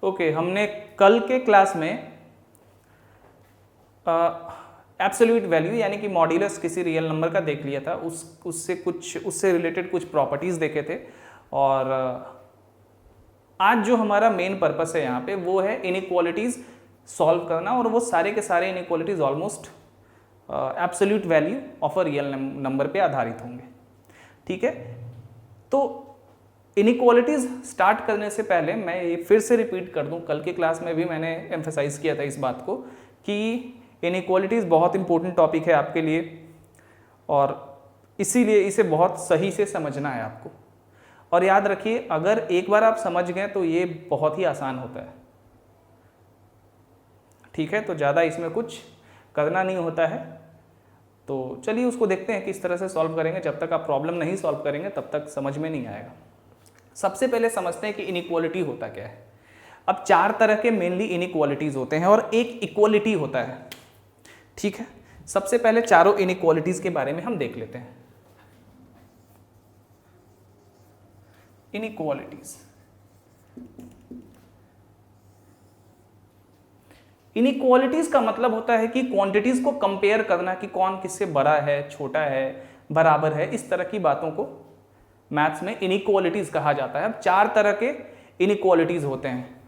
Okay, हमने कल के क्लास में एब्सोल्यूट वैल्यू यानी कि मॉड्यूलस किसी रियल नंबर का देख लिया था, उससे रिलेटेड कुछ प्रॉपर्टीज देखे थे। और आज जो हमारा मेन पर्पस है यहाँ पे वो है इनइक्वालिटीज सॉल्व करना, और वो सारे के सारे inequalities almost absolute value of a real number पे आधारित होंगे। ठीक है, तो इनइक्वालिटीज स्टार्ट करने से पहले मैं ये फिर से रिपीट कर दूं, कल के क्लास में भी मैंने एम्फेसाइज किया था इस बात को कि इनइक्वालिटीज बहुत इंपॉर्टेंट टॉपिक है आपके लिए, और इसीलिए इसे बहुत सही से समझना है आपको। और याद रखिए, अगर एक बार आप समझ गए तो ये बहुत ही आसान होता है। ठीक है, तो ज़्यादा इसमें कुछ करना नहीं होता है। तो चलिए उसको देखते हैं किस तरह से सॉल्व करेंगे। जब तक आप प्रॉब्लम नहीं सॉल्व करेंगे तब तक समझ में नहीं आएगा। सबसे पहले समझते हैं कि इनइक्वालिटी होता क्या है। अब 4 तरह के मेनली इनइक्वालिटीज होते हैं और एक इक्वालिटी होता है। ठीक है, सबसे पहले चारों इनइक्वालिटीज के बारे में हम देख लेते हैं। इनइक्वालिटीज, इनइक्वालिटीज का मतलब होता है कि क्वांटिटीज को कंपेयर करना कि कौन किससे बड़ा है, छोटा है, बराबर है। इस तरह की बातों को मैथ्स में इनइक्वालिटीज कहा जाता है। अब 4 तरह के इनइक्वालिटीज होते हैं।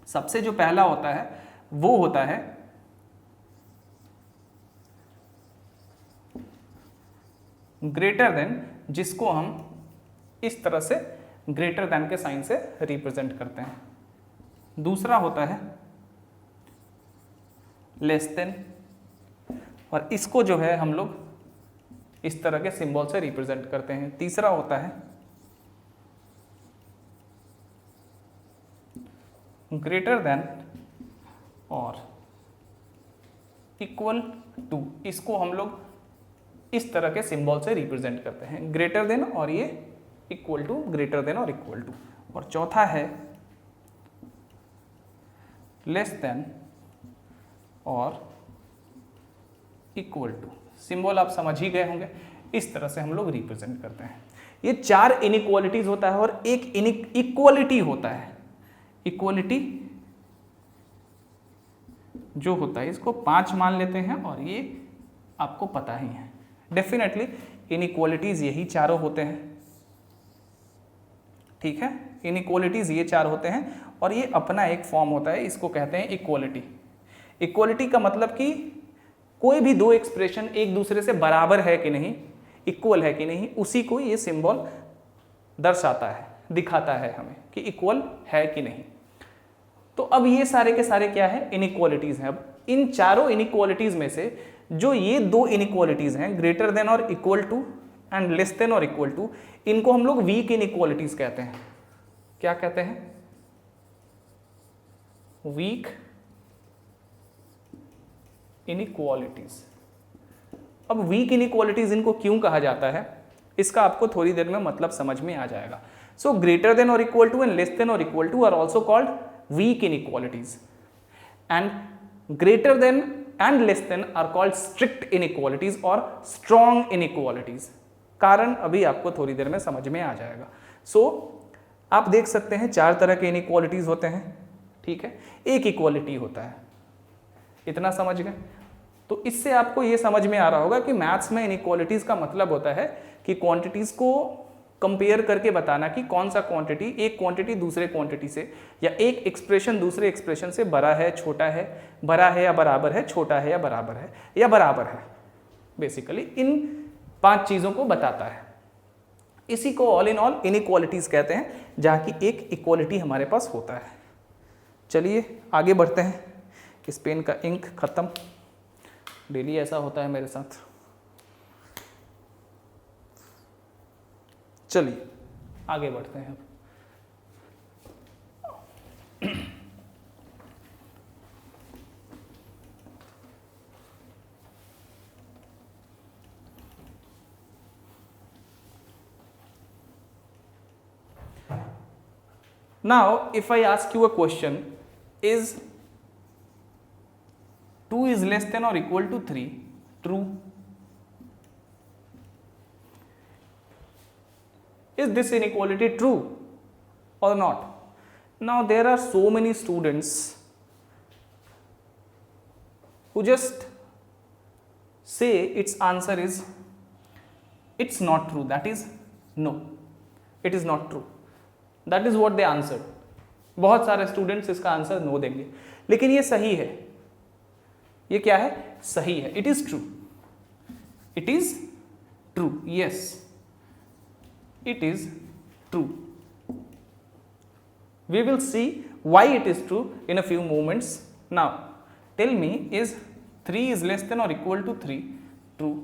सबसे जो पहला होता है वो होता है ग्रेटर देन, जिसको हम इस तरह से ग्रेटर देन के साइन से रिप्रेजेंट करते हैं। दूसरा होता है लेस देन, और इसको जो है हम लोग इस तरह के सिंबल से रिप्रेजेंट करते हैं। तीसरा होता है ग्रेटर देन और इक्वल टू, इसको हम लोग इस तरह के सिंबल से रिप्रेजेंट करते हैं। ग्रेटर देन और ये इक्वल टू, ग्रेटर देन और इक्वल टू। और चौथा है लेस देन और इक्वल टू। सिंबल आप समझ ही गए होंगे, इस तरह से हम लोग रिप्रेजेंट करते हैं। ये 4 इनइक्वालिटीज होता है और एक इक्वालिटी होता है। इक्वालिटी जो होता है इसको 5 मान लेते हैं, और ये आपको पता ही है। डेफिनेटली इनइक्वालिटीज यही चारों होते हैं। ठीक है, इनइक्वालिटीज ये 4 होते हैं, और ये अपना एक फॉर्म होता है, इसको कहते हैं इक्वालिटी। इक्वालिटी का मतलब कि कोई भी दो एक्सप्रेशन एक दूसरे से बराबर है कि नहीं, इक्वल है कि नहीं, उसी को ये सिंबल दर्शाता है, दिखाता है हमें कि इक्वल है कि नहीं। तो अब ये सारे के सारे क्या है, इनइक्वालिटीज हैं। अब इन चारों इनइक्वालिटीज में से जो ये 2 इनइक्वालिटीज हैं, ग्रेटर देन और equal to and less than और इक्वल टू, इनको हम लोग वीक इनइक्वालिटीज कहते हैं। क्या कहते हैं? Weak inequalities. अब वीक इनइक्वालिटीज इनको क्यों कहा जाता है, इसका आपको थोड़ी देर में मतलब समझ में आ जाएगा। सो ग्रेटर देन और equal to and less than और equal to are also called weak inequalities, and greater than and less than are called strict inequalities और स्ट्रॉन्ग इनइक्वालिटीज। कारण अभी आपको थोड़ी देर में समझ में आ जाएगा। सो आप देख सकते हैं 4 तरह के इनइक्वालिटीज होते हैं। ठीक है, एक इक्वालिटी होता है। इतना समझ गए? तो इससे आपको ये समझ में आ रहा होगा कि मैथ्स में इनइक्वालिटीज का मतलब होता है कि क्वांटिटीज को कंपेयर करके बताना कि कौन सा क्वांटिटी, एक क्वांटिटी दूसरे क्वांटिटी से, या एक एक्सप्रेशन दूसरे एक्सप्रेशन से बड़ा है, छोटा है, बड़ा है या बराबर है, छोटा है या बराबर है, या बराबर है। बेसिकली इन 5 चीजों को बताता है। इसी को ऑल इन ऑल इनइक्वालिटीज कहते हैं, जहाँ की एक इक्वालिटी हमारे पास होता है। चलिए आगे बढ़ते हैं। इस पेन का इंक खत्म, डेली ऐसा होता है मेरे साथ। चलिए आगे बढ़ते हैं। Now, if I ask you a question, is 2 is less than or equal to 3 true? Is this inequality true or not? Now there are so many students who just say its answer is it's not true, that is no, it is not true, that is what they answered. बहुत सारे students इसका answer no देंगे, लेकिन ये सही है, ये क्या है, सही है, it is true, it is true, yes it is true. We will see why it is true in a few moments. Now tell me, is 3 is less than or equal to 3 true?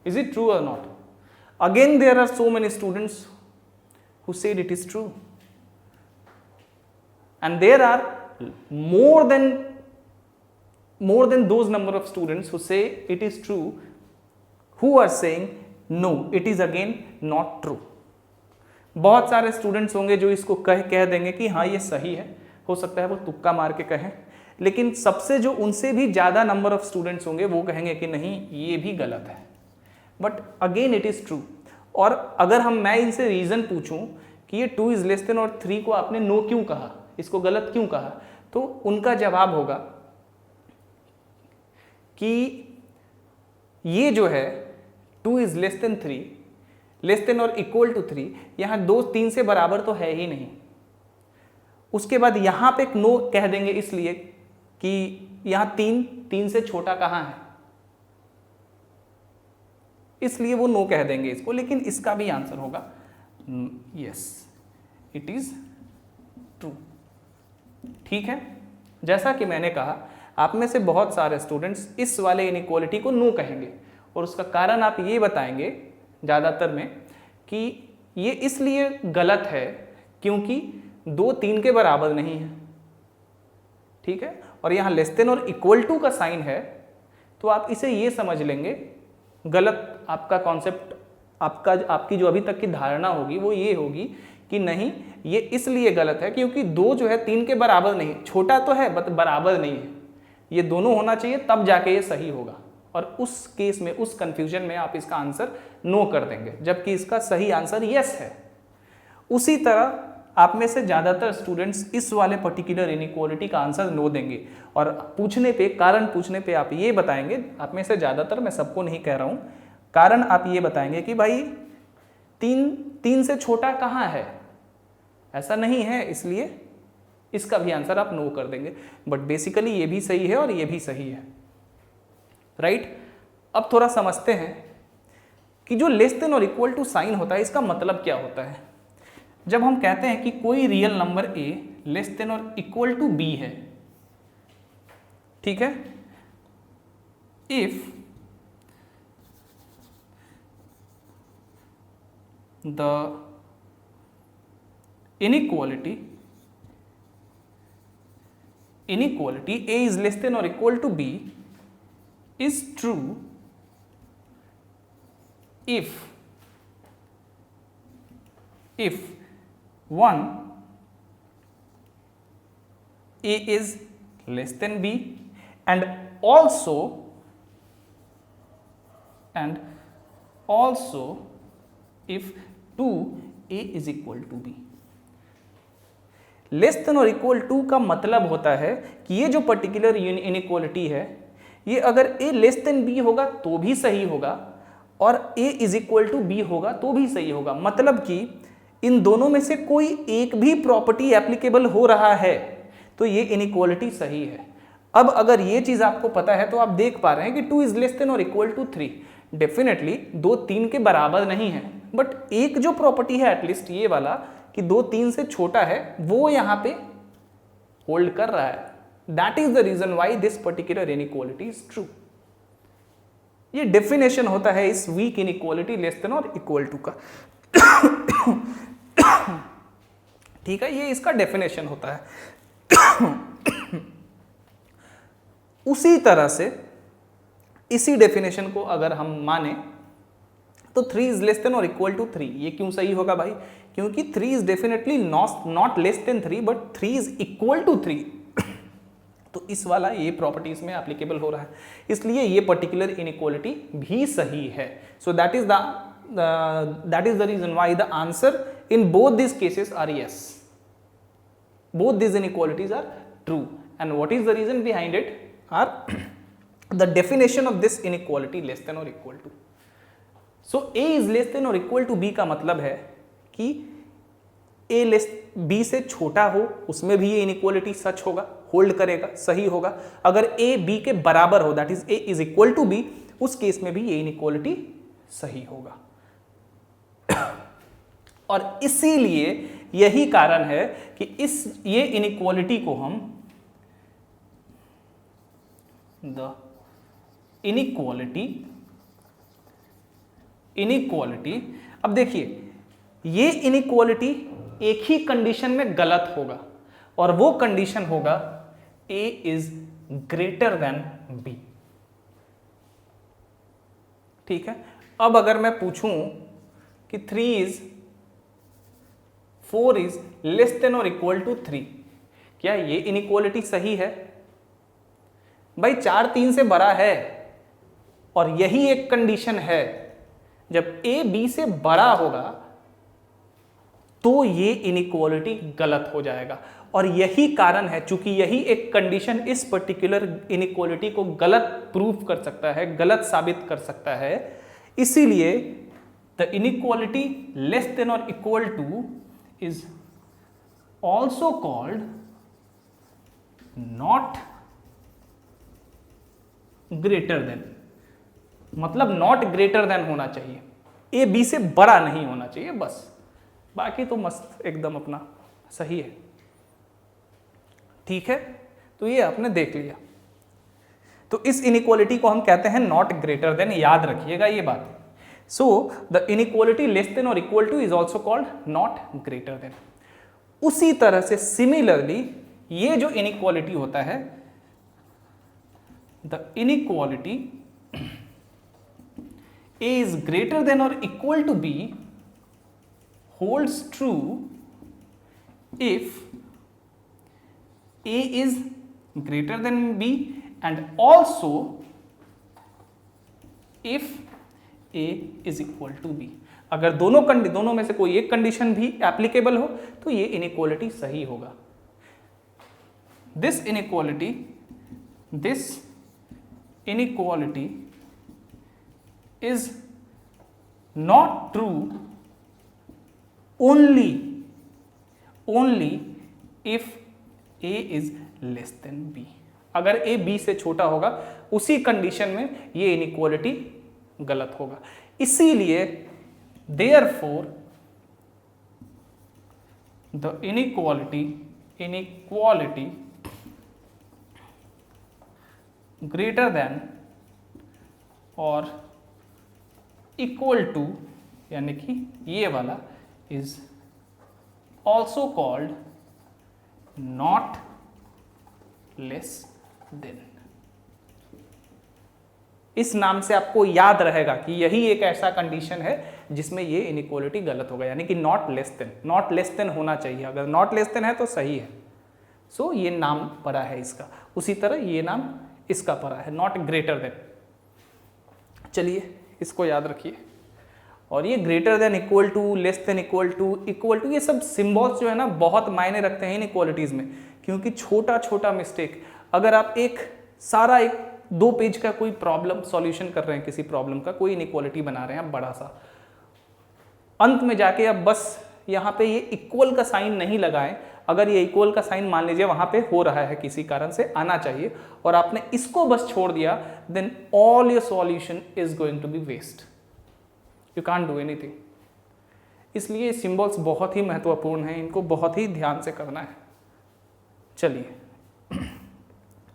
Is it true or not? Again there are so many students who said it is true, and there are more than those number of students who say it is true, who are saying no, it is again not true. बहुत सारे students होंगे जो इसको कह देंगे कि हाँ ये सही है, हो सकता है वो तुक्का मार के कहें, लेकिन सबसे जो उनसे भी ज़्यादा नंबर ऑफ स्टूडेंट्स होंगे वो कहेंगे कि नहीं ये भी गलत है, but again it is true. और अगर मैं इनसे रीज़न पूछूं कि ये 2 इज़ लेस देन और 3 को आपने नो क्यों कहा, इसको गलत क्यों कहा, तो उनका जवाब होगा कि ये जो है 2 is less than 3, less than और इक्वल टू 3, यहाँ 2 3 से बराबर तो है ही नहीं. उसके बाद यहाँ पे एक नो कह देंगे इसलिए कि यहाँ 3 से छोटा कहाँ है, इसलिए वो नो कह देंगे इसको, लेकिन इसका भी आंसर होगा यस इट इज ट्रू. ठीक है, जैसा कि मैंने कहा आप में से बहुत सारे स्टूडेंट्स इस वाले इनइक्वालिटी को नो कहेंगे, और उसका कारण आप ये बताएंगे ज़्यादातर में कि ये इसलिए गलत है क्योंकि 2 3 के बराबर नहीं है. ठीक है, और यहाँ लेस देन और इक्वल टू का साइन है, तो आप इसे ये समझ लेंगे, गलत आपका कॉन्सेप्ट, आपकी जो अभी तक की धारणा होगी वो ये होगी कि नहीं ये इसलिए गलत है क्योंकि 2 जो है 3 के बराबर नहीं, छोटा तो है बट बराबर नहीं है, ये दोनों होना चाहिए तब जाके ये सही होगा. और उस केस में, उस कंफ्यूजन में आप इसका आंसर नो कर देंगे, जबकि इसका सही आंसर यस है. उसी तरह आप में से ज़्यादातर स्टूडेंट्स इस वाले पर्टिकुलर इनइक्वालिटी का आंसर नो देंगे, और पूछने पे, कारण पूछने पे आप ये बताएंगे, आप में से ज़्यादातर, मैं सबको नहीं कह रहा हूँ, कारण आप ये बताएंगे कि भाई 3 से छोटा कहाँ है, ऐसा नहीं है, इसलिए इसका भी आंसर आप नो कर देंगे. बट बेसिकली ये भी सही है और ये भी सही है, राइट. अब थोड़ा समझते हैं कि जो लेस देन और इक्वल टू साइन होता है इसका मतलब क्या होता है. जब हम कहते हैं कि कोई real number a less than और इक्वल टू b है, ठीक है, if the inequality a is less than or equal to b is true if 1 a is less than b and also if 2a is equal to b. Less than और equal to का मतलब होता है कि ये जो particular inequality है, ये अगर a लेस देन b होगा तो भी सही होगा और a is equal to b होगा तो भी सही होगा. मतलब कि इन दोनों में से कोई एक भी प्रॉपर्टी एप्लीकेबल हो रहा है तो ये इनइक्वालिटी सही है. अब अगर ये चीज़ आपको पता है तो आप देख पा रहे हैं कि 2 इज लेस देन और इक्वल टू 3. डेफिनेटली 2 3 के बराबर नहीं है, बट एक जो प्रॉपर्टी है एटलीस्ट ये वाला कि 2 3 से छोटा है, वो यहाँ पे होल्ड कर रहा है. That is the reason why this particular inequality is true. ये डेफिनेशन होता है इस वीक इनइक्वालिटी लेस देन और इक्वल टू का. ठीक है, ये इसका डेफिनेशन होता है. उसी तरह से इसी डेफिनेशन को अगर हम माने तो 3 इज लेस देन और इक्वल टू 3. ये क्यों सही होगा भाई? क्योंकि 3 is definitely not less than 3 but 3 is equal to 3. तो इस वाला ये प्रॉपर्टीज में एप्लीकेबल हो रहा है, इसलिए ये पर्टिकुलर इनइक्वालिटी भी सही है. So that is the reason why the answer in both these cases are yes. Both these inequalities are true. And what is the reason behind it? Are the definition of this inequality less than or equal to. So a is less than or equal to b का मतलब है कि a less b से छोटा हो, उसमें भी ये इनइक्वालिटी सच होगा, होल्ड करेगा, सही होगा. अगर a b के बराबर हो, that is a is equal to b, उस केस में भी ये इनइक्वालिटी सही होगा. और इसीलिए यही कारण है कि ये इनइक्वालिटी को हम द इनइक्वालिटी, अब देखिए ये इनइक्वालिटी एक ही कंडीशन में गलत होगा और वो कंडीशन होगा a is greater then b. ठीक है. अब अगर मैं पूछूं कि 4 इज लेस देन और इक्वल टू 3, क्या ये इनइक्वालिटी सही है? भाई 4 3 से बड़ा है और यही एक कंडीशन है, जब a b से बड़ा होगा तो ये इनइक्वालिटी गलत हो जाएगा. और यही कारण है, चूंकि यही एक कंडीशन इस पर्टिकुलर इनइक्वालिटी को गलत प्रूव कर सकता है, गलत साबित कर सकता है, इसीलिए द इनइक्वालिटी लेस देन और equal to is also called not greater then. मतलब नॉट ग्रेटर देन होना चाहिए, ए बी से बड़ा नहीं होना चाहिए, बस. बाकी तो मस्त एकदम अपना सही है. ठीक है, तो ये आपने देख लिया. तो इस इनइक्वालिटी को हम कहते हैं नॉट ग्रेटर देन, याद रखिएगा ये बात. So the inequality less than और equal to is also called not greater than. उसी तरह से सिमिलरली ये जो इनइक्वालिटी होता है, the inequality a is greater than or equal to b holds true if a is greater than b and also if a is equal to b. अगर दोनों में से कोई एक कंडीशन भी एप्लीकेबल हो तो ये इनइक्वालिटी सही होगा. This inequality is not true only if a is less than b. अगर a b से छोटा होगा उसी कंडीशन में ये इनइक्वालिटी गलत होगा. इसीलिए therefore the inequality greater than और इक्वल टू, यानी कि ये वाला, is also called not less then. इस नाम से आपको याद रहेगा कि यही एक ऐसा कंडीशन है जिसमें ये इनइक्वालिटी गलत होगा, यानी कि नॉट लेस देन होना चाहिए. अगर नॉट लेस देन है तो सही है. सो ये नाम पड़ा है इसका. उसी तरह ये नाम इसका पड़ा है, नॉट ग्रेटर देन. चलिए इसको याद रखिए. और ये greater than, equal to, less than, equal to, ये सब सिंबल्स जो है ना बहुत मायने रखते हैं इनइक्वालिटीज में. क्योंकि छोटा छोटा मिस्टेक, अगर आप एक 2 पेज का कोई प्रॉब्लम सॉल्यूशन कर रहे हैं, किसी प्रॉब्लम का कोई इनइक्वालिटी बना रहे हैं आप बड़ा सा, अंत में जाके आप बस यहाँ पे ये इक्वल का साइन नहीं लगाएं. अगर ये इक्वल का साइन मान लीजिए वहाँ पे हो रहा है, किसी कारण से आना चाहिए, और आपने इसको बस छोड़ दिया, then all your solution is going to be waste. You can't do anything. इसलिए सिंबल्स बहुत ही महत्वपूर्ण हैं, इनको बहुत ही ध्यान से करना है. चलिए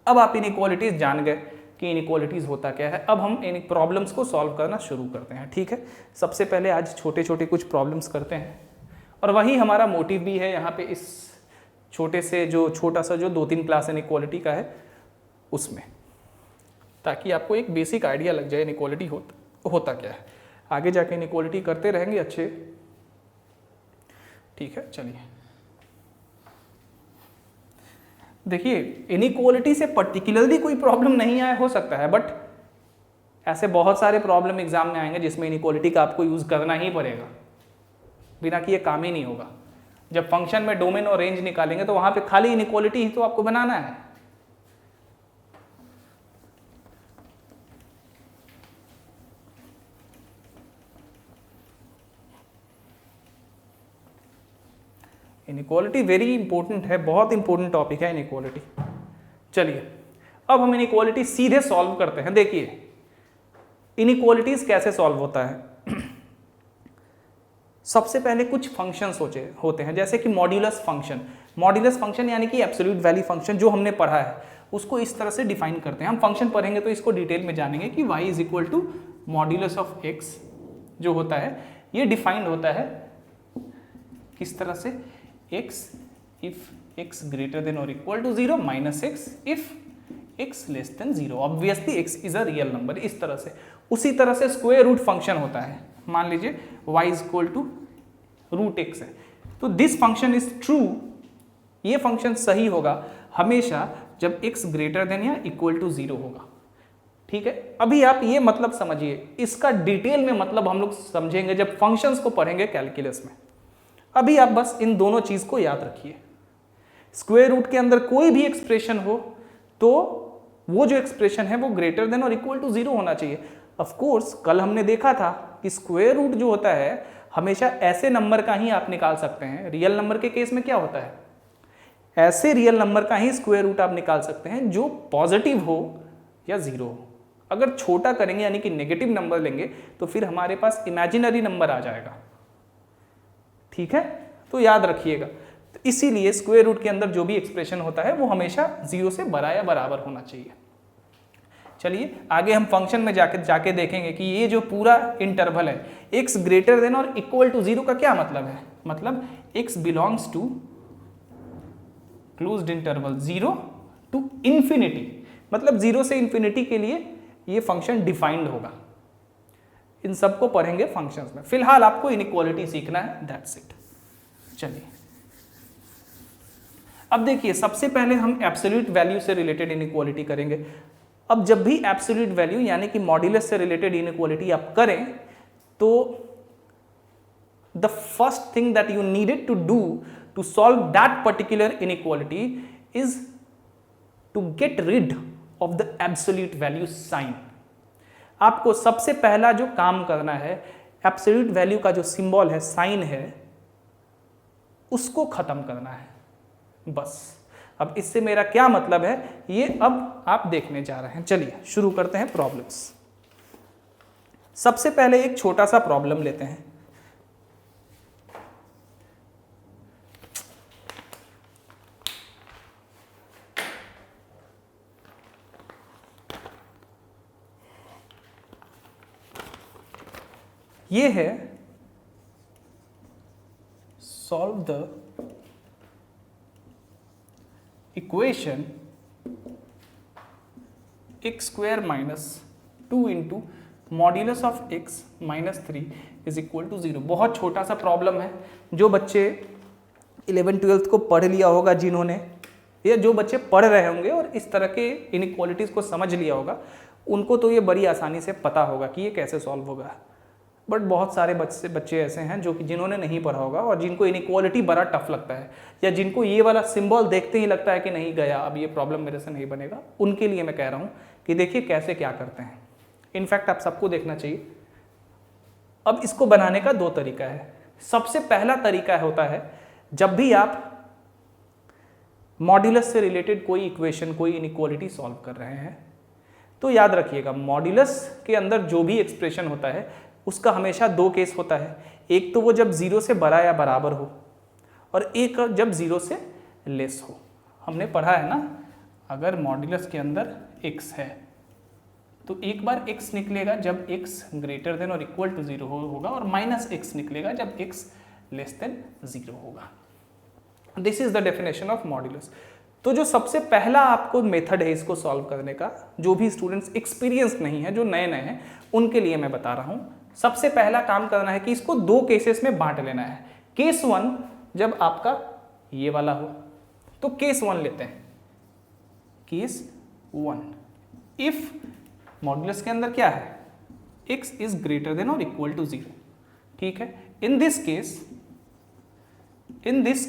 अब आप इनइक्वालिटीज जान गए कि इनइक्वालिटीज होता क्या है. अब हम इन प्रॉब्लम्स को सॉल्व करना शुरू करते हैं. ठीक है, सबसे पहले आज छोटे छोटे कुछ प्रॉब्लम्स करते हैं, और वही हमारा मोटिव भी है यहाँ पे इस छोटा सा जो 2-3 क्लास इनइक्वालिटी का है उसमें, ताकि आपको एक बेसिक आइडिया लग जाए इनइक्वालिटी होता क्या है. आगे जाके इनइक्वालिटी करते रहेंगे अच्छे. ठीक है, चलिए देखिए, इनइक्वालिटी से पर्टिकुलरली कोई प्रॉब्लम नहीं आया हो सकता है, बट ऐसे बहुत सारे प्रॉब्लम एग्जाम में आएंगे जिसमें इनइक्वालिटी का आपको यूज करना ही पड़ेगा. बिना किए काम ही नहीं होगा। जब फंक्शन में डोमेन और रेंज निकालेंगे तो वहां पे खाली इनइक्वालिटी ही तो आपको बनाना है। इनइक्वालिटी वेरी इंपॉर्टेंट है, बहुत इंपॉर्टेंट टॉपिक है इनइक्वालिटी। चलिए अब हम इनइक्वालिटी सीधे सॉल्व करते हैं। देखिए इनइक्वालिटीज कैसे सॉल्व होता है। सबसे पहले कुछ फंक्शंस होते हैं, जैसे कि मॉड्यूलस फंक्शन। मॉड्यूलस फंक्शन यानी कि एब्सोल्यूट वैल्यू फंक्शन जो हमने पढ़ा है उसको इस तरह से डिफाइन करते हैं। हम फंक्शन पढ़ेंगे तो इसको डिटेल में जानेंगे कि y is equal to modulus of x जो होता है ये डिफाइंड होता है किस तरह से, x if x greater than और equal to 0 minus x if x less than 0। Obviously x is a real number, इस तरह से। उसी तरह से स्क्वायर रूट फंक्शन होता है। मान लीजिए y is equal to root x है, तो दिस फंक्शन इज ट्रू। ये फंक्शन सही होगा हमेशा जब x ग्रेटर देन या इक्वल टू 0 होगा। ठीक है, अभी आप ये मतलब समझिए, इसका डिटेल में मतलब हम लोग समझेंगे जब फंक्शंस को पढ़ेंगे कैलकुलस में। अभी आप बस इन दोनों चीज को याद रखिए। स्क्वायर रूट के अंदर कोई भी एक्सप्रेशन हो तो वो जो एक्सप्रेशन है वो ग्रेटर देन और इक्वल टू 0 होना चाहिए। ऑफ कोर्स कल हमने देखा था कि स्क्वायर रूट जो होता है हमेशा ऐसे नंबर का ही आप निकाल सकते हैं। रियल नंबर के केस में क्या होता है, ऐसे रियल नंबर का ही स्क्वायर रूट आप निकाल सकते हैं जो पॉजिटिव हो या 0 हो। अगर छोटा करेंगे यानी कि नेगेटिव नंबर लेंगे तो फिर हमारे पास इमेजिनरी नंबर आ जाएगा। ठीक है, तो याद रखिएगा। तो इसीलिए स्क्वायर रूट के अंदर जो भी एक्सप्रेशन होता है वो हमेशा 0 से बड़ा या बराबर होना चाहिए। चलिए आगे हम फंक्शन में जाके देखेंगे कि ये जो पूरा इंटरवल है x ग्रेटर देन और इक्वल टू 0 का क्या मतलब है। मतलब x belongs to closed interval 0 to infinity, मतलब 0 से इंफिनिटी के लिए ये फंक्शन डिफाइंड होगा। इन सबको पढ़ेंगे फंक्शंस में। फिलहाल आपको इनइक्वालिटी सीखना है, दैट्स इट। चलिए अब देखिए, सबसे पहले हम एब्सोल्यूट वैल्यू से रिलेटेड इनइक्वालिटी करेंगे। अब जब भी एब्सोल्यूट वैल्यू यानी कि मॉड्यूलस से रिलेटेड इनइक्वालिटी आप करें तो the first thing that you needed to do to solve that particular inequality is to get rid of the absolute value sign. आपको सबसे पहला जो काम करना है, एब्सोल्यूट वैल्यू का जो सिंबल है, साइन है, उसको खत्म करना है बस। अब इससे मेरा क्या मतलब है ये अब आप देखने जा रहे हैं। चलिए शुरू करते हैं प्रॉब्लम्स। सबसे पहले एक छोटा सा प्रॉब्लम लेते हैं। ये है solve the equation x square minus 2 into modulus of x minus 3 is equal to 0। बहुत छोटा सा प्रॉब्लम है। जो बच्चे 11th-12th को पढ़ लिया होगा, जिन्होंने, या जो बच्चे पढ़ रहे होंगे और इस तरह के इनइक्वालिटीज को समझ लिया होगा, उनको तो ये बड़ी आसानी से पता होगा कि ये कैसे सॉल्व होगा। बट बहुत सारे बच्चे ऐसे हैं जो कि जिन्होंने नहीं पढ़ा होगा और जिनको इनइक्वालिटी बड़ा टफ लगता है, या जिनको ये वाला सिंबल देखते ही लगता है कि नहीं गया, अब ये प्रॉब्लम मेरे से नहीं बनेगा। उनके लिए मैं कह रहा हूँ कि देखिए कैसे क्या करते हैं। इनफैक्ट आप सबको देखना चाहिए। अब इसको बनाने का 2 तरीका है। सबसे पहला तरीका होता है जब भी आप मॉड्यूलस से रिलेटेड कोई इक्वेशन, कोई इनइक्वालिटी सॉल्व कर रहे हैं, तो याद रखिएगा मॉड्यूलस के अंदर जो भी एक्सप्रेशन होता है उसका हमेशा 2 केस होता है। एक तो वो जब 0 से बड़ा या बराबर हो, और एक जब 0 से लेस हो। हमने पढ़ा है ना, अगर मॉड्यूलस के अंदर x है तो एक बार x निकलेगा जब x ग्रेटर देन और इक्वल टू 0 होगा, और माइनस x निकलेगा जब x लेस देन 0 होगा। This is the definition of modulus. तो जो सबसे पहला आपको मेथड है इसको सॉल्व करने का, जो भी स्टूडेंट्स एक्सपीरियंस नहीं है, जो नए नए हैं, उनके लिए मैं बता रहा हूँ। सबसे पहला काम करना है कि इसको 2 केसेस में बांट लेना है। केस 1 जब आपका ये वाला हो, तो केस 1 लेते हैं। केस 1 इफ मॉड्यूलस के अंदर क्या है, x इज ग्रेटर देन और इक्वल टू 0। ठीक है, in this case in this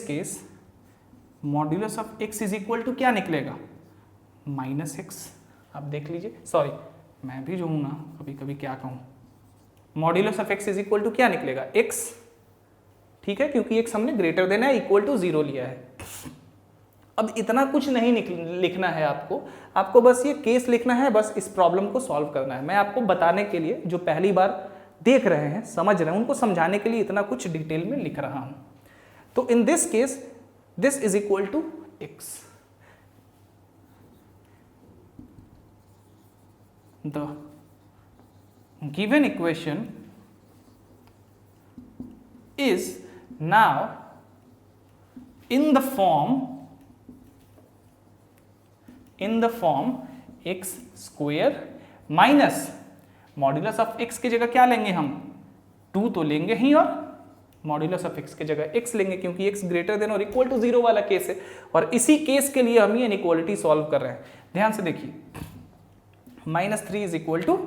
case modulus of x is equal to क्या निकलेगा, -x। आप देख लीजिए, सॉरी मैं भी जो हूं ना कभी कभी क्या कहूं, modulus of x is equal to क्या निकलेगा, x, ठीक है, क्योंकि x हमने ग्रेटर देन है इक्वल टू 0 लिया है। अब इतना कुछ नहीं लिखना है आपको बस ये केस लिखना है, बस इस प्रॉब्लम को सॉल्व करना है। मैं आपको बताने के लिए, जो पहली बार देख रहे हैं समझ रहे हैं, उनको समझाने के लिए इतना कुछ डिटेल में लिख रहा हूं। तो in this case this is equal to x, the given equation is now in the form x square minus modulus of x की जगह क्या लेंगे हम, 2 तो लेंगे ही, और मॉड्यूलस ऑफ x की जगह x लेंगे, क्योंकि x ग्रेटर देन और इक्वल टू 0 वाला केस है, और इसी केस के लिए हम ये इनइक्वालिटी सॉल्व कर रहे हैं। ध्यान से देखिए, -3 इज इक्वल टू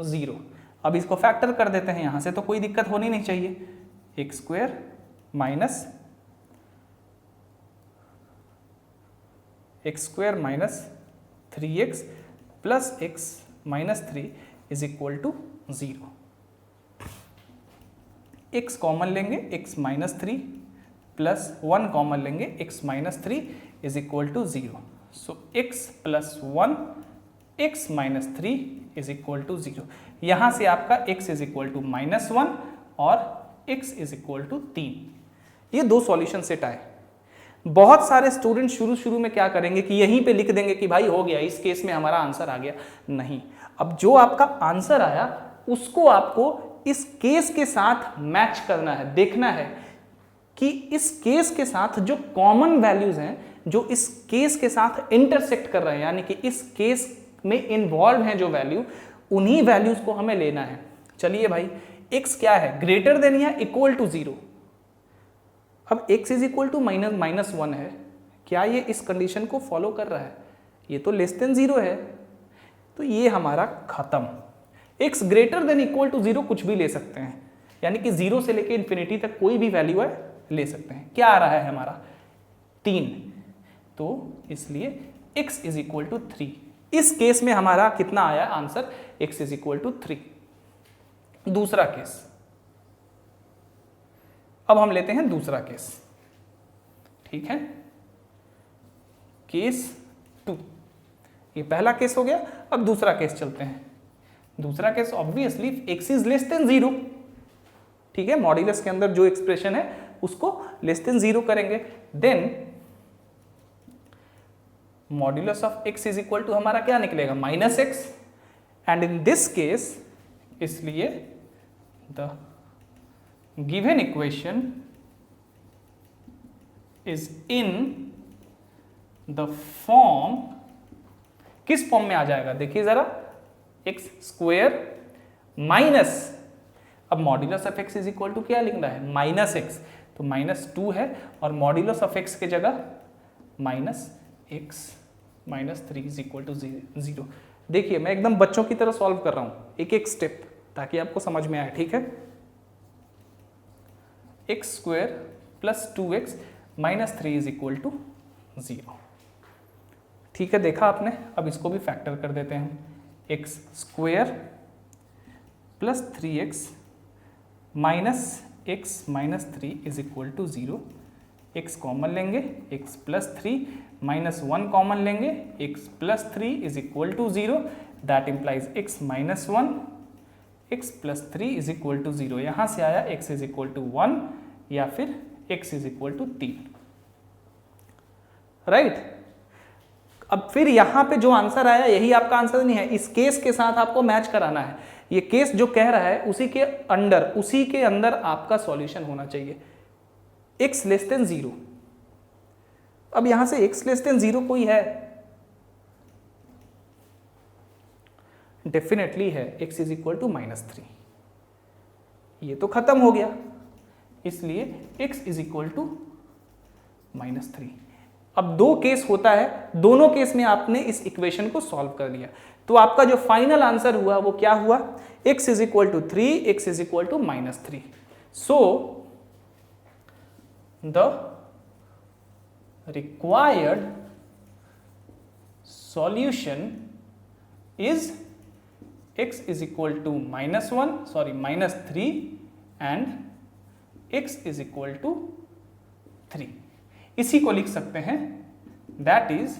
0। अब इसको फैक्टर कर देते हैं, यहां से तो कोई दिक्कत होनी नहीं चाहिए। x square minus x square minus 3x plus x minus 3 is equal to 0। x common लेंगे, x माइनस 3 प्लस 1 कॉमन लेंगे, x minus 3 is equal to 0। So x plus 1 x minus 3 is equal to 0। यहां से आपका x is equal to -1 और x is equal to 3। ये दो solution set आए। बहुत सारे स्टूडेंट शुरू में क्या करेंगे कि यहीं पे लिख देंगे कि भाई हो गया, इस केस में हमारा आंसर आ गया। नहीं, अब जो आपका आंसर आया उसको आपको इस केस के साथ मैच करना है, देखना है कि इस केस के साथ जो कॉमन वैल्यूज हैं, जो इस केस के साथ इंटरसेक्ट कर रहे हैं, यानी कि इस केस में इन्वॉल्व हैं जो वैल्यू, उन्हीं वैल्यूज को हमें लेना है। चलिए भाई, x क्या है, ग्रेटर देन या इक्वल टू 0। अब x इज इक्वल टू -1 है, क्या ये इस कंडीशन को फॉलो कर रहा है, ये तो लेस देन 0 है, तो ये हमारा खत्म। x greater than equal to 0 कुछ भी ले सकते हैं, यानी कि 0 से लेके इन्फिनिटी तक कोई भी वैल्यू है ले सकते हैं। क्या आ रहा है हमारा 3, तो इसलिए x इज इक्वल टू 3। इस केस में हमारा कितना आया answer, x is equal to 3। दूसरा केस, अब हम लेते हैं दूसरा केस, ठीक है, केस 2। ये पहला केस हो गया, अब दूसरा केस चलते हैं। दूसरा case obviously x is less than 0, ठीक है, मॉड्यूलस के अंदर जो एक्सप्रेशन है उसको लेस देन 0 करेंगे। Then modulus of x is equal to हमारा क्या निकलेगा, -x, and in this case इसलिए the given equation is in the form, किस फॉर्म में आ जाएगा देखिए जरा, x स्क्वायर माइनस, अब modulus of x is equal to क्या लिखना है, -x, तो -2 है, और मॉड्यूलस ऑफ x के जगह -x minus 3 is equal to 0। देखिए मैं एकदम बच्चों की तरह सॉल्व कर रहा हूं, एक एक स्टेप, ताकि आपको समझ में आए, ठीक है। x square plus 2x minus 3 is equal to 0, ठीक है, देखा आपने। अब इसको भी फैक्टर कर देते हैं, x square plus 3x minus x minus 3 is equal to 0। x common लेंगे, x प्लस 3 माइनस 1 कॉमन लेंगे, x plus 3 is equal to 0, that implies x minus 1, x plus 3 is equal to 0। यहां से आया x is equal to 1 या फिर x is equal to 3, right. अब फिर यहां पे जो आंसर आया यही आपका आंसर नहीं है, इस केस के साथ आपको मैच कराना है। ये केस जो कह रहा है उसी के अंदर आपका सॉल्यूशन होना चाहिए, x लेस देन 0। अब यहां से x लेस देन 0 कोई है, डेफिनेटली है, x इज इक्वल टू -3, ये तो खत्म हो गया, इसलिए x इज इक्वल टू -3। अब दो केस होता है, दोनों केस में आपने इस इक्वेशन को सॉल्व कर लिया। तो आपका जो फाइनल आंसर हुआ वो क्या हुआ, x is equal to 3, x is equal to -3. So the required solution is x is equal to -3 and x is equal to 3. इसी को लिख सकते हैं that is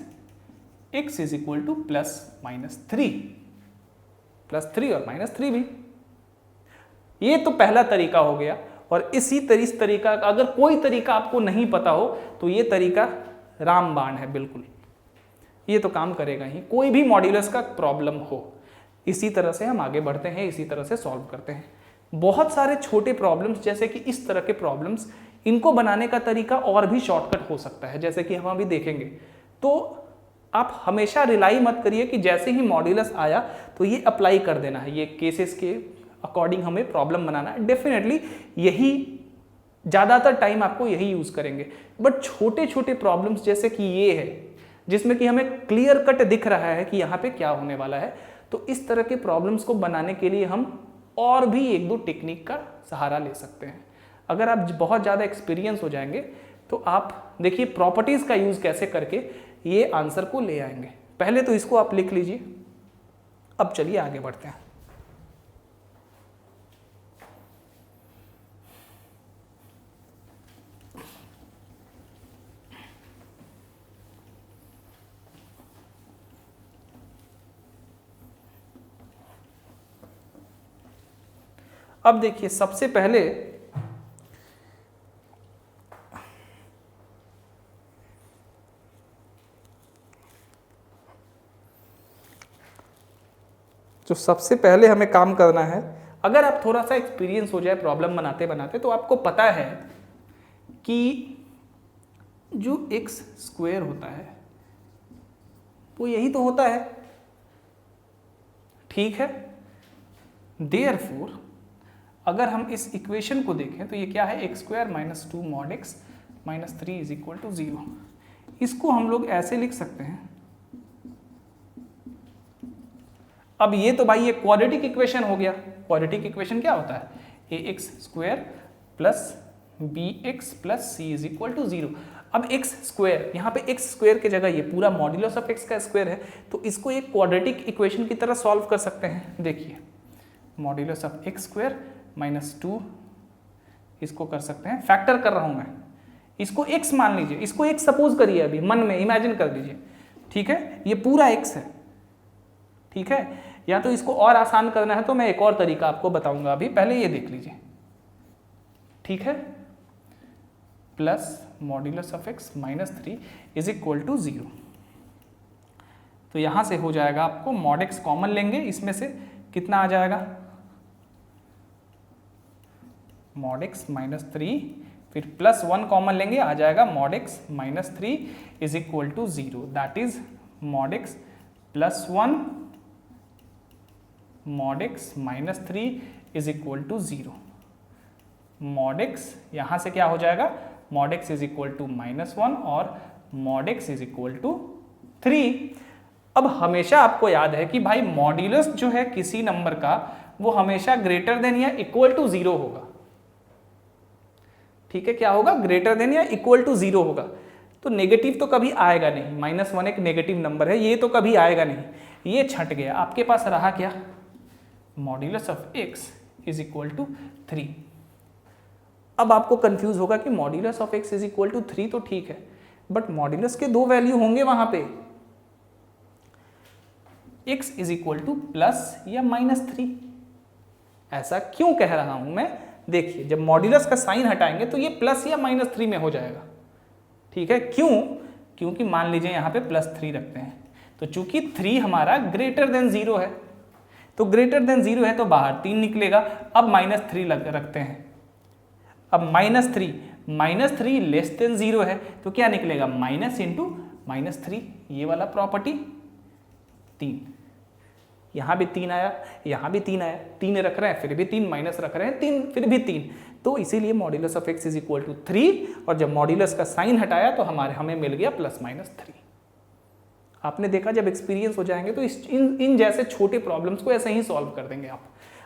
x is equal to +-3 और -3 भी. ये तो पहला तरीका हो गया. और इसी तरीका, अगर कोई तरीका आपको नहीं पता हो तो ये तरीका रामबाण है बिल्कुल, ये तो काम करेगा ही, कोई भी मॉड्यूलस का प्रॉब्लम हो. इसी तरह से हम आगे बढ़ते हैं, इसी तरह से सॉल्व करते हैं. बहुत सारे छोटे प्रॉब्लम्स जैसे कि इस तरह के प्रॉब्लम्स, इनको बनाने का तरीका और भी शॉर्टकट हो सकता है, जैसे कि हम अभी देखेंगे. तो आप हमेशा रिलाई मत करिए कि जैसे ही मॉड्यूलस आया तो ये अप्लाई कर देना है, ये केसेस के अकॉर्डिंग हमें प्रॉब्लम बनाना है. डेफिनेटली यही ज़्यादातर टाइम आपको यही यूज़ करेंगे. बट छोटे छोटे प्रॉब्लम्स जैसे कि ये है जिसमें कि हमें क्लियर कट दिख रहा है कि यहाँ पे क्या होने वाला है, तो इस तरह के प्रॉब्लम्स को बनाने के लिए हम और भी एक दो टेक्निक का सहारा ले सकते हैं. अगर आप बहुत ज़्यादा एक्सपीरियंस हो जाएंगे तो आप देखिए प्रॉपर्टीज़ का यूज़ कैसे करके ये आंसर को ले आएंगे. पहले तो इसको आप लिख लीजिए. अब चलिए आगे बढ़ते हैं. अब देखिए सबसे पहले हमें काम करना है, अगर आप थोड़ा सा एक्सपीरियंस हो जाए प्रॉब्लम बनाते बनाते तो आपको पता है कि जो x स्क्वायर होता है वो यही तो होता है. ठीक है, देयरफॉर अगर हम इस इक्वेशन को देखें तो ये क्या है, x square -2 mod x -3 is equal to 0. इसको हम लोग ऐसे लिख सकते हैं. अब ये तो भाई ये क्वाड्रेटिक इक्वेशन हो गया. क्वाड्रेटिक इक्वेशन क्या होता है, ax square plus bx plus c is equal to 0. अब x स्क्वायर, यहाँ पे x स्क्वायर की जगह ये पूरा मॉड्यूलस ऑफ x का स्क्वायर है, तो इसको एक क्वाड्रेटिक इक्वेशन की तरह सॉल्व कर सकते हैं. देखिए मॉड्यूलस ऑफ x स्क्वायर -2, इसको कर सकते हैं, फैक्टर कर रहा हूं मैं, इसको x मान लीजिए, इसको x सपोज करिए, अभी मन में इमेजिन कर लीजिए. ठीक है, ये पूरा x है. ठीक है, या तो इसको और आसान करना है तो मैं एक और तरीका आपको बताऊंगा, अभी पहले ये देख लीजिए. ठीक है, plus modulus of x -3 is equal to 0. तो यहां से हो जाएगा, आपको मॉड x कॉमन लेंगे, इसमें से कितना आ जाएगा, मॉड x -3, फिर +1 कॉमन लेंगे, आ जाएगा mod x -3 is equal to 0. That is mod x +1 mod x -3 is equal to 0. Mod x यहाँ से क्या हो जाएगा, mod x is equal to -1 और mod x is equal to 3. अब हमेशा आपको याद है कि भाई मॉड्यूलस जो है किसी नंबर का वो हमेशा ग्रेटर देन या इक्वल टू 0 होगा. ठीक है, क्या होगा, ग्रेटर देन या इक्वल टू 0 होगा. तो नेगेटिव तो कभी आएगा नहीं, -1 एक नेगेटिव नंबर है, ये तो कभी आएगा नहीं, ये छट गया. आपके पास रहा क्या, modulus of x is equal to 3. अब आपको कंफ्यूज होगा कि modulus of x is equal to 3 तो ठीक है, बट मॉड्यूलस के दो वैल्यू होंगे वहां पे, x is equal to plus या -3. ऐसा क्यों कह रहा हूं मैं, देखिए जब मॉड्यूलस का साइन हटाएंगे तो ये प्लस या -3 में हो जाएगा. ठीक है, क्यों, क्योंकि मान लीजिए यहाँ पे +3 रखते हैं, तो चूंकि 3 हमारा ग्रेटर देन 0 है, तो ग्रेटर देन 0 है तो बाहर 3 निकलेगा. अब -3 रखते हैं, अब -3 लेस देन 0 है तो क्या निकलेगा, माइनस इंटू -3, ये वाला प्रॉपर्टी. 3, यहाँ भी 3 आया, यहाँ भी 3 आया, 3 रख रहे हैं फिर भी 3, माइनस रख रहे हैं 3 फिर भी 3, तो इसीलिए modulus of x is equal to 3. और जब मॉड्यूलस का साइन हटाया तो हमें मिल गया +-3. आपने देखा जब एक्सपीरियंस हो जाएंगे तो इन जैसे छोटे प्रॉब्लम्स को ऐसे ही सॉल्व कर देंगे आप।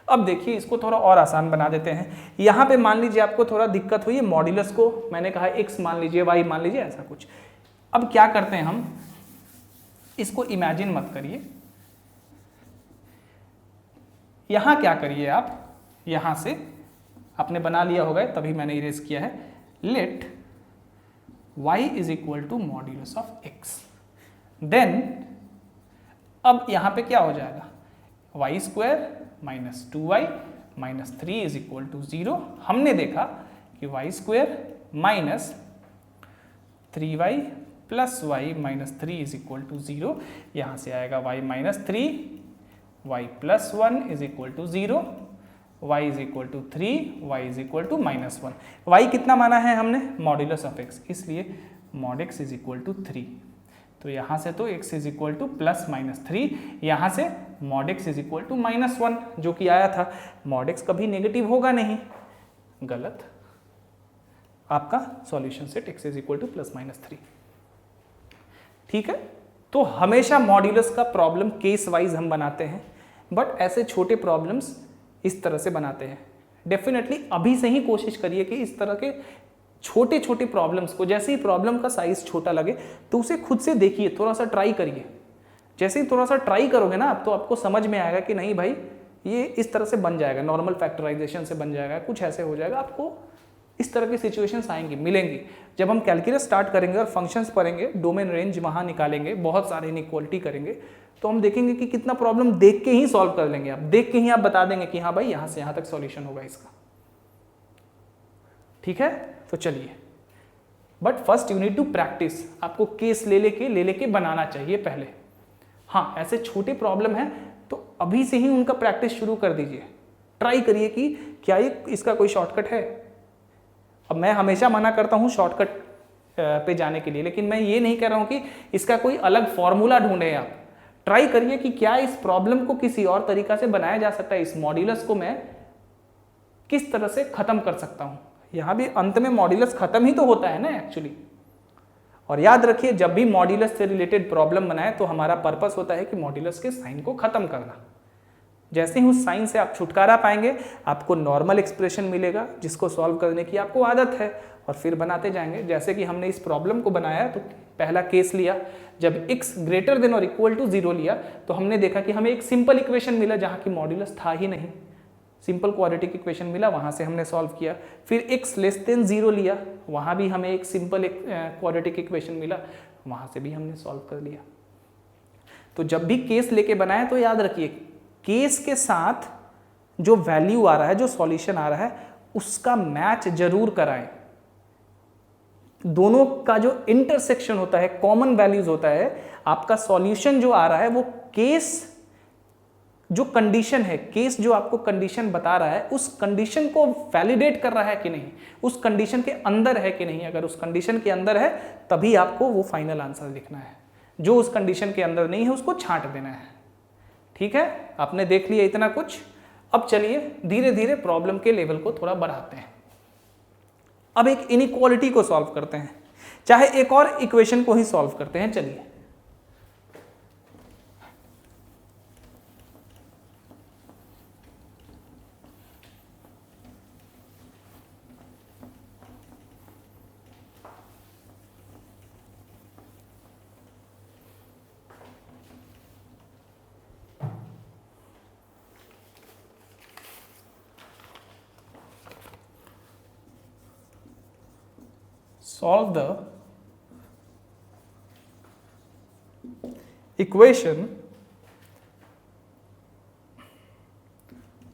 अब देखिए इसको थोड़ा और आसान बना देते हैं। यहाँ पे मान लीजिए आपको थोड़ा दिक्कत हुई है, मॉड्यूलस को मैंने कहा x मान लीजिए, y मान लीजिए, ऐसा कुछ। अब क्या करते हैं हम, इसको इमेजिन मत करिए, यहाँ क्या करिए आप, यहाँ से आपने बना लिया होगा तभी मैंने इरेज किया है, let y is equal to modulus of x। Then अब यहाँ पे क्या हो जाएगा, y square minus 2y minus 3 is equal to 0। हमने देखा कि y square minus 3y plus y minus 3 is equal to 0। यहाँ से आएगा y minus 3, y plus 1 is equal to 0, y is equal to 3, y is equal to minus 1। y कितना माना है हमने, मॉड्यूलस ऑफ x, इसलिए mod x is equal to 3। तो यहाँ से तो x is equal to plus minus 3, यहाँ से mod x is equal to minus 1 जो कि आया था। मॉड x कभी नेगेटिव होगा नहीं, गलत, आपका solution set x is equal to plus minus 3। ठीक है, तो हमेशा मॉड्यूलस का प्रॉब्लम केस वाइज हम बनाते हैं, बट ऐसे छोटे प्रॉब्लम्स इस तरह से बनाते हैं। डेफिनेटली अभी से ही कोशिश करिए कि इस तरह के छोटे छोटे प्रॉब्लम्स को, जैसे ही प्रॉब्लम का साइज छोटा लगे तो उसे खुद से देखिए, थोड़ा सा ट्राई करिए। जैसे ही थोड़ा सा ट्राई करोगे ना आप, तो आपको समझ में आएगा कि नहीं भाई ये इस तरह से बन जाएगा, नॉर्मल फैक्टराइजेशन से बन जाएगा, कुछ ऐसे हो जाएगा। आपको इस तरह की सिचुएशंस आएंगी, मिलेंगी। जब हम कैलकुलस स्टार्ट करेंगे और फंक्शंस पढ़ेंगे, डोमेन रेंज वहाँ निकालेंगे, बहुत सारे इनइक्वालिटी करेंगे, तो हम देखेंगे कि कितना प्रॉब्लम देख के ही सॉल्व कर लेंगे। आप देख के ही आप बता देंगे कि हाँ भाई यहाँ से यहाँ तक सॉल्यूशन होगा इसका। ठीक है, तो चलिए, but first you need to practice. आपको केस ले लेके बनाना चाहिए पहले। हाँ, ऐसे छोटे प्रॉब्लम है तो अभी से ही उनका प्रैक्टिस शुरू कर दीजिए। ट्राई करिए कि क्या ये इसका कोई शॉर्टकट है। अब मैं हमेशा मना करता हूँ शॉर्टकट पे जाने के लिए, लेकिन मैं ये नहीं कह रहा हूँ कि इसका कोई अलग फॉर्मूला ढूंढे। आप ट्राई करिए कि क्या इस प्रॉब्लम को किसी और तरीका से बनाया जा सकता है, इस मॉड्यूलस को मैं किस तरह से खत्म कर सकता हूँ। यहाँ भी अंत में मॉड्यूलस खत्म ही तो होता है ना एक्चुअली। और याद रखिए, जब भी मॉड्यूलस से रिलेटेड प्रॉब्लम बनाए तो हमारा पर्पस होता है कि मॉड्यूलस के साइन को खत्म करना। जैसे ही उस साइन से आप छुटकारा पाएंगे, आपको नॉर्मल एक्सप्रेशन मिलेगा जिसको सॉल्व करने की आपको आदत है, और फिर बनाते जाएंगे। जैसे कि हमने इस प्रॉब्लम को बनाया तो पहला केस लिया, जब x ग्रेटर देन और इक्वल टू 0 लिया तो हमने देखा कि हमें एक सिंपल इक्वेशन मिला जहाँ की मॉड्यूलस था ही नहीं। सिंपल क्वाड्रेटिक इक्वेशन मिला, वहाँ से हमने सॉल्व किया। फिर x लेस देन 0 लिया, वहाँ भी हमें एक सिंपल क्वाड्रेटिक इक्वेशन मिला, वहाँ से भी हमने सॉल्व कर लिया। तो जब भी केस लेके बनाए तो याद रखिए, केस के साथ जो वैल्यू आ रहा है, जो सॉल्यूशन आ रहा है, उसका मैच जरूर कराएं। दोनों का जो इंटरसेक्शन होता है, कॉमन वैल्यूज होता है, आपका सॉल्यूशन जो आ रहा है वो केस जो कंडीशन है, केस जो आपको कंडीशन बता रहा है, उस कंडीशन को वैलिडेट कर रहा है कि नहीं, उस कंडीशन के अंदर है कि नहीं। अगर उस कंडीशन के अंदर है तभी आपको वो फाइनल आंसर लिखना है। जो उस कंडीशन के अंदर नहीं है उसको छांट देना है। ठीक है, आपने देख लिया इतना कुछ। अब चलिए धीरे धीरे प्रॉब्लम के लेवल को थोड़ा बढ़ाते हैं। अब एक इनइक्वालिटी को सॉल्व करते हैं, चाहे एक और इक्वेशन को ही सॉल्व करते हैं। चलिए, solve the equation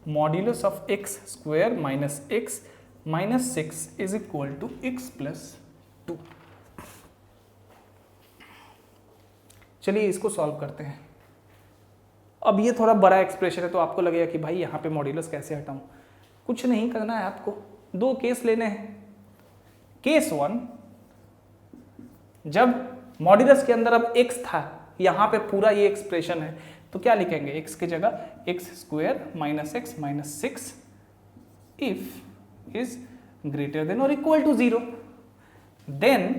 modulus of x square minus x minus 6 is equal to x plus 2। चलिए इसको सॉल्व करते हैं। अब ये थोड़ा बड़ा एक्सप्रेशन है तो आपको लगेगा कि भाई यहाँ पे मॉड्यूलस कैसे हटाऊं। कुछ नहीं करना है, आपको दो केस लेने हैं। केस 1, जब मॉड्यूलस के अंदर अब x था, यहाँ पे पूरा ये एक्सप्रेशन है, तो क्या लिखेंगे, x की जगह x square minus x minus 6 if is greater than और equal to 0। Then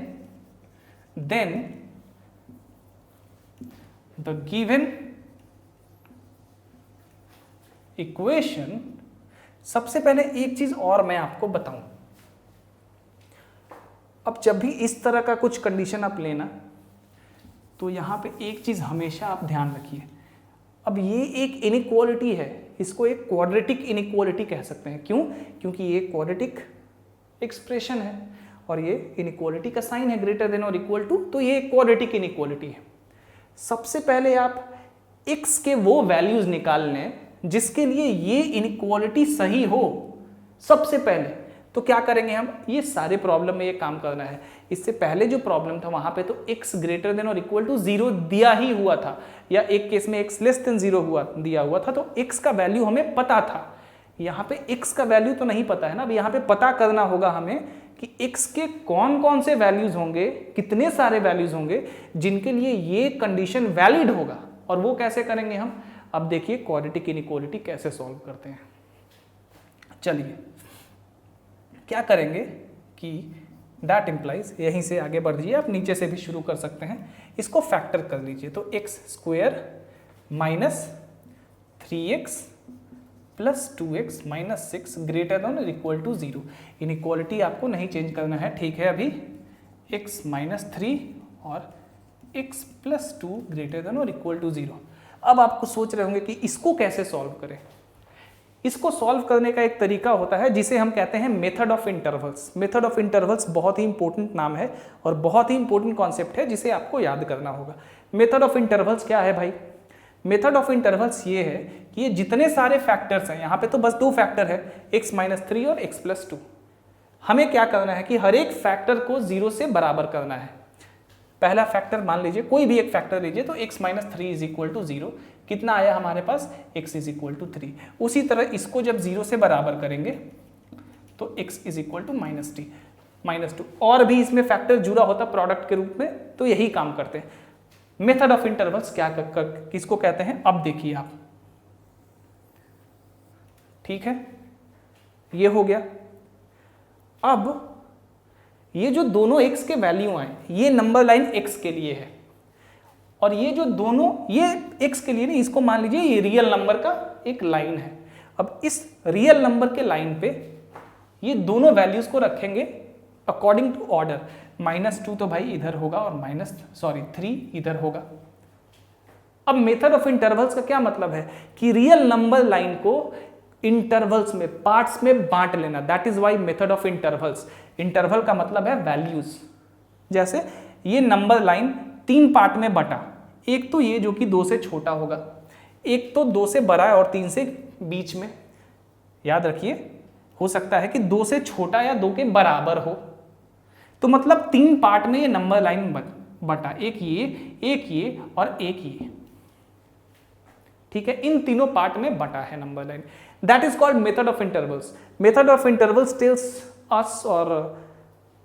the given equation, सबसे पहले एक चीज और मैं आपको बताऊं, अब जब भी इस तरह का कुछ कंडीशन आप लेना तो यहां पे एक चीज हमेशा आप ध्यान रखिए। अब ये एक इनइक्वालिटी है, इसको एक क्वाड्रेटिक इनइक्वालिटी कह सकते हैं। क्यों? क्योंकि ये क्वाड्रेटिक एक्सप्रेशन है और ये इनइक्वालिटी का साइन है ग्रेटर देन और इक्वल टू, तो ये एक क्वाड्रेटिक इनइक्वालिटी है। सबसे पहले आप x के वो वैल्यूज निकाल लें जिसके लिए ये इनइक्वालिटी सही हो। सबसे पहले तो क्या करेंगे हम, ये सारे प्रॉब्लम में ये काम करना है। इससे पहले जो प्रॉब्लम था वहां पे तो x ग्रेटर देन और इक्वल टू 0 दिया ही हुआ था, या एक केस में x लेस देन 0 दिया हुआ था, तो x का वैल्यू हमें पता था। यहाँ पे x का वैल्यू तो नहीं पता है ना। अब यहाँ पे पता करना होगा हमें कि x के कौन कौन से वैल्यूज होंगे, कितने सारे वैल्यूज होंगे जिनके लिए ये कंडीशन वैलिड होगा, और वो कैसे करेंगे हम। अब देखिए क्वाड्रेटिक इनइक्वालिटी कैसे सॉल्व करते हैं। चलिए क्या करेंगे कि दैट इम्प्लाइज, यहीं से आगे बढ़ जाइए, आप नीचे से भी शुरू कर सकते हैं, इसको फैक्टर कर लीजिए। तो x square minus 3x plus 2x minus 6 greater than और इक्वल टू 0। इनइक्वालिटी आपको नहीं चेंज करना है, ठीक है। अभी x माइनस 3 और x प्लस 2 ग्रेटर देन और इक्वल टू 0। अब आपको सोच रहे होंगे कि इसको कैसे सॉल्व करें। इसको सॉल्व करने का एक तरीका होता है जिसे हम कहते हैं method of intervals. Method of intervals बहुत ही इंपॉर्टेंट नाम है और बहुत ही इंपॉर्टेंट कॉन्सेप्ट है जिसे आपको याद करना होगा। मेथड ऑफ इंटरवल्स क्या है भाई? मेथड ऑफ इंटरवल्स ये है कि ये जितने सारे फैक्टर्स हैं, यहाँ पे तो बस 2 फैक्टर है, x माइनस 3 और x प्लस 2। हमें क्या करना है कि हर एक फैक्टर को 0 से बराबर करना है। पहला फैक्टर मान लीजिए, कोई भी एक फैक्टर लीजिए, तो x minus 3 is equal to 0। कितना आया हमारे पास? x is equal to 3। उसी तरह इसको जब 0 से बराबर करेंगे तो x is equal to minus 2। और भी इसमें फैक्टर जुड़ा होता प्रोडक्ट के रूप में, तो यही काम करते हैं। मेथड ऑफ इंटरवल्स क्या किसको कहते हैं, अब देखिए आप। ठीक है, ये हो गया। अब ये जो दोनों x के वैल्यू आए, ये नंबर लाइन x के लिए है, और ये जो दोनों, ये x के लिए नहीं, इसको मान लीजिए ये रियल नंबर का एक लाइन है। अब इस रियल नंबर के लाइन पे ये दोनों वैल्यूज को रखेंगे अकॉर्डिंग टू ऑर्डर। -2 तो भाई इधर होगा और 3 इधर होगा। अब मेथड ऑफ इंटरवल्स का क्या मतलब है कि रियल नंबर लाइन को इंटरवल्स में, पार्ट्स में बांट लेना। That is why method of intervals. Interval का मतलब है वैल्यूज। जैसे ये नंबर लाइन 3 पार्ट में बटा, एक तो ये जो कि 2 से छोटा होगा, एक तो 2 से बड़ा है और 3 से बीच में। याद रखिए, हो सकता है कि 2 से छोटा या 2 के बराबर हो, तो मतलब 3 पार्ट में ये नंबर लाइन बटा, एक ये और एक ये। ठीक है, इन तीनों पार्ट में बटा है number line. That is called method of intervals. Method of intervals tells us और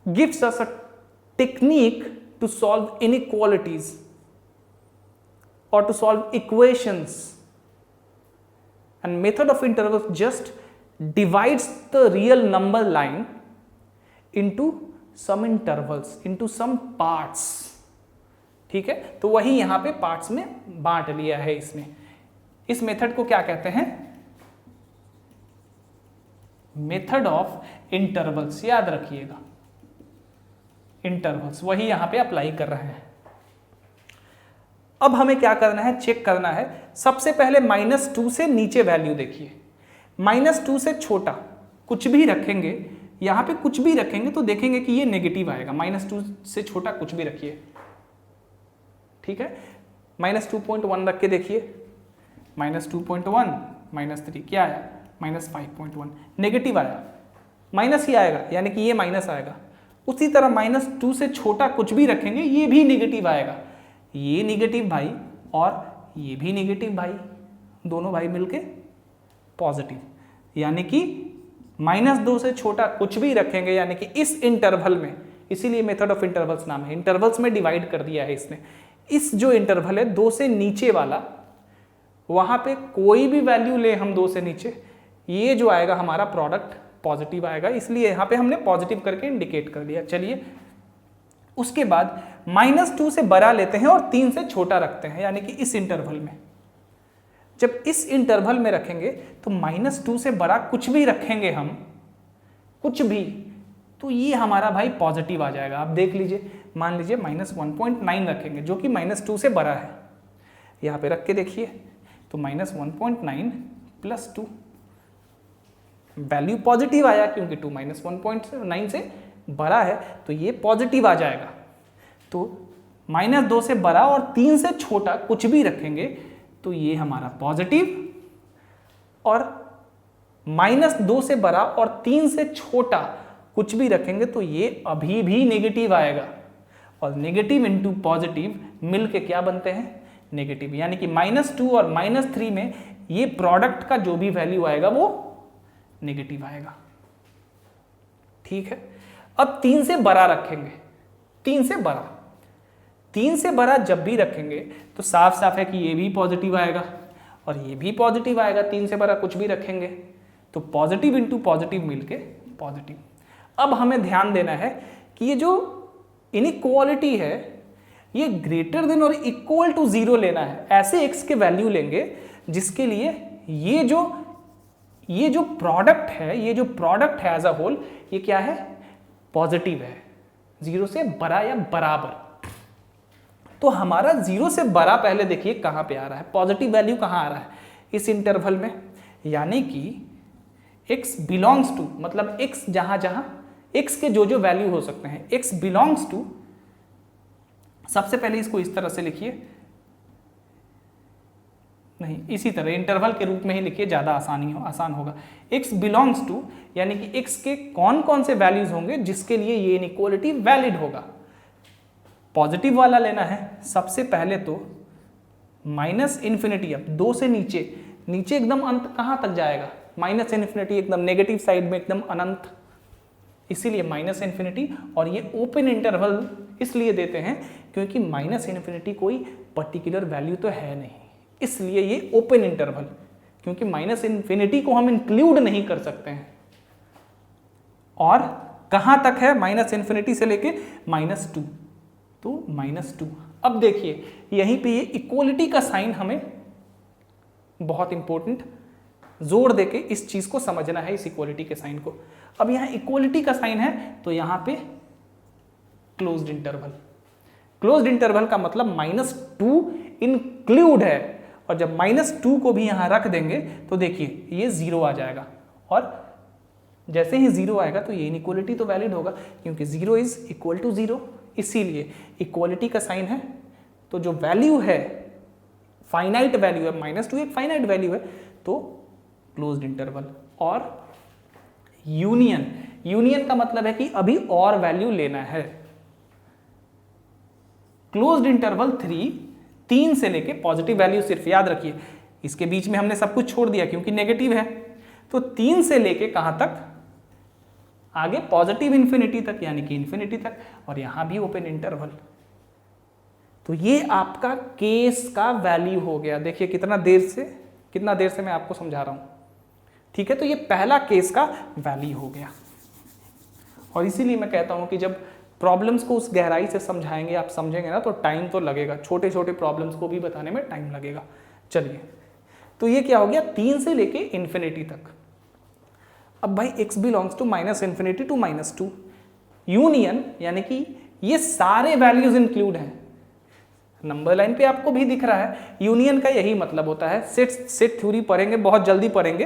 gives us a technique to solve inequalities or to solve equations, and method of intervals just divides the real number line into some intervals, into some parts। ठीक है, तो वही यहां पे parts में बांट लिया है इसने। इस मेथड को क्या कहते हैं? Method of intervals. याद रखिएगा, इंटरवल्स वही यहां पे अप्लाई कर रहे हैं। अब हमें क्या करना है, चेक करना है। सबसे पहले -2 से नीचे वैल्यू देखिए। -2 से छोटा कुछ भी रखेंगे, यहां पे कुछ भी रखेंगे तो देखेंगे कि ये नेगेटिव आएगा। -2 से छोटा कुछ भी रखिए, ठीक है। -2.1 रख के देखिए, -2.1 -3 क्या आया? -5.1, नेगेटिव आया, माइनस ही आएगा, यानी कि ये माइनस आएगा। उसी तरह -2 से छोटा कुछ भी रखेंगे, ये भी नेगेटिव आएगा। ये नेगेटिव भाई और ये भी नेगेटिव भाई, दोनों भाई मिलके पॉजिटिव, यानी कि -2 से छोटा कुछ भी रखेंगे, यानी कि इस इंटरवल में, इसीलिए मेथड ऑफ इंटरवल्स नाम है। इंटरवल्स में डिवाइड कर दिया है इसने। इस जो इंटरवल है 2 से नीचे वाला, वहां पे कोई भी वैल्यू ले हम 2 से नीचे, ये जो आएगा हमारा प्रोडक्ट पॉजिटिव आएगा, इसलिए यहाँ पे हमने पॉजिटिव करके इंडिकेट कर दिया। चलिए उसके बाद -2 से बड़ा लेते हैं और 3 से छोटा रखते हैं, यानी कि इस इंटरवल में। जब इस इंटरवल में रखेंगे तो -2 से बड़ा कुछ भी रखेंगे हम, कुछ भी, तो ये हमारा भाई पॉजिटिव आ जाएगा। आप देख लीजिए, मान लीजिए -1.9 रखेंगे जो कि -2 से बड़ा है, यहाँ पे रख के देखिए तो -1.9 + 2 वैल्यू पॉजिटिव आया, क्योंकि 2 -1.9 से बड़ा है तो ये पॉजिटिव आ जाएगा। तो -2 से बड़ा और 3 से छोटा कुछ भी रखेंगे तो ये हमारा पॉजिटिव, और -2 से बड़ा और 3 से छोटा कुछ भी रखेंगे तो ये अभी भी नेगेटिव आएगा। और नेगेटिव इंटू पॉजिटिव मिल के क्या बनते हैं? नेगेटिव। यानी कि -2 और -3 में ये प्रोडक्ट का जो भी वैल्यू आएगा वो नेगेटिव आएगा। ठीक है, अब 3 से बड़ा रखेंगे, 3 से बड़ा जब भी रखेंगे तो साफ साफ है कि ये भी पॉजिटिव आएगा और ये भी पॉजिटिव आएगा। 3 से बड़ा कुछ भी रखेंगे तो पॉजिटिव इंटू पॉजिटिव मिलके पॉजिटिव। अब हमें ध्यान देना है कि ये जो इनइक्वालिटी है ये ग्रेटर देन और इक्वल टू 0 लेना है। ऐसे x के वैल्यू लेंगे जिसके लिए ये जो प्रोडक्ट है एज अ होल, ये क्या है? पॉजिटिव है, 0 से बड़ा या बराबर। तो हमारा 0 से बड़ा पहले देखिए कहां पे आ रहा है, पॉजिटिव वैल्यू कहां आ रहा है? इस इंटरवल में। यानी कि x बिलोंग्स टू, मतलब x जहां x के जो वैल्यू हो सकते हैं, x बिलोंग्स टू, सबसे पहले इसको इस तरह से लिखिए, नहीं इसी तरह इंटरवल के रूप में ही लिखिए, ज्यादा आसान होगा। x बिलोंग्स टू यानी कि x के कौन कौन से वैल्यूज होंगे जिसके लिए ये इनइक्वालिटी वैलिड होगा। पॉजिटिव वाला लेना है। सबसे पहले तो -∞, अब 2 से नीचे एकदम अंत कहां तक जाएगा? -∞, एकदम नेगेटिव साइड में, एकदम अनंत, इसीलिए -∞। और ये ओपन इंटरवल इसलिए देते हैं क्योंकि -∞ कोई पर्टिकुलर वैल्यू तो है नहीं, इसलिए ये ओपन इंटरवल, क्योंकि -∞ को हम इंक्लूड नहीं कर सकते हैं। और कहां तक है? -∞ से लेके -2, तो -2। अब देखिए यहीं पे ये इक्वलिटी का साइन हमें बहुत इंपॉर्टेंट जोर देके इस चीज को समझना है, इस इक्वलिटी के साइन को। अब यहां इक्वलिटी का साइन है तो यहां पे क्लोज्ड इंटरवल। क्लोज्ड इंटरवल का मतलब -2 इंक्लूड है, और जब -2 को भी यहां रख देंगे तो देखिए ये 0 आ जाएगा। और जैसे ही 0 आएगा तो ये इनइक्वालिटी तो वैलिड होगा, क्योंकि 0 इज इक्वल टू 0, इसीलिए इक्वलिटी का साइन है। तो जो वैल्यू है, फाइनाइट वैल्यू है, -2 एक फाइनाइट वैल्यू है, तो क्लोज्ड इंटरवल। और यूनियन का मतलब है कि अभी और वैल्यू लेना है। क्लोज्ड इंटरवल 3 से लेके पॉजिटिव वैल्यू, सिर्फ याद रखिए इसके बीच में हमने सब कुछ छोड़ दिया क्योंकि नेगेटिव है। तो 3 से लेके कहां तक? आगे पॉजिटिव इन्फिनिटी तक, यानी कि इन्फिनिटी तक, और यहां भी ओपन इंटरवल। तो ये आपका केस का वैल्यू हो गया। देखिए कितना देर से मैं आपको समझा रहा हूं। ठीक है, तो ये पहला केस का वैल्यू हो गया। और इसीलिए मैं कहता हूं कि जब प्रॉब्लम्स को उस गहराई से समझाएंगे, आप समझेंगे ना, तो टाइम तो लगेगा, छोटे छोटे प्रॉब्लम्स को भी बताने में टाइम लगेगा। चलिए, तो ये क्या हो गया? 3 से लेके इन्फिनिटी तक। अब भाई x belongs to -∞ to -2, union यानी कि ये सारे वैल्यूज इंक्लूड हैं। नंबर लाइन पे आपको भी दिख रहा है, यूनियन का यही मतलब होता है। सेट थ्योरी पढ़ेंगे, बहुत जल्दी पढ़ेंगे,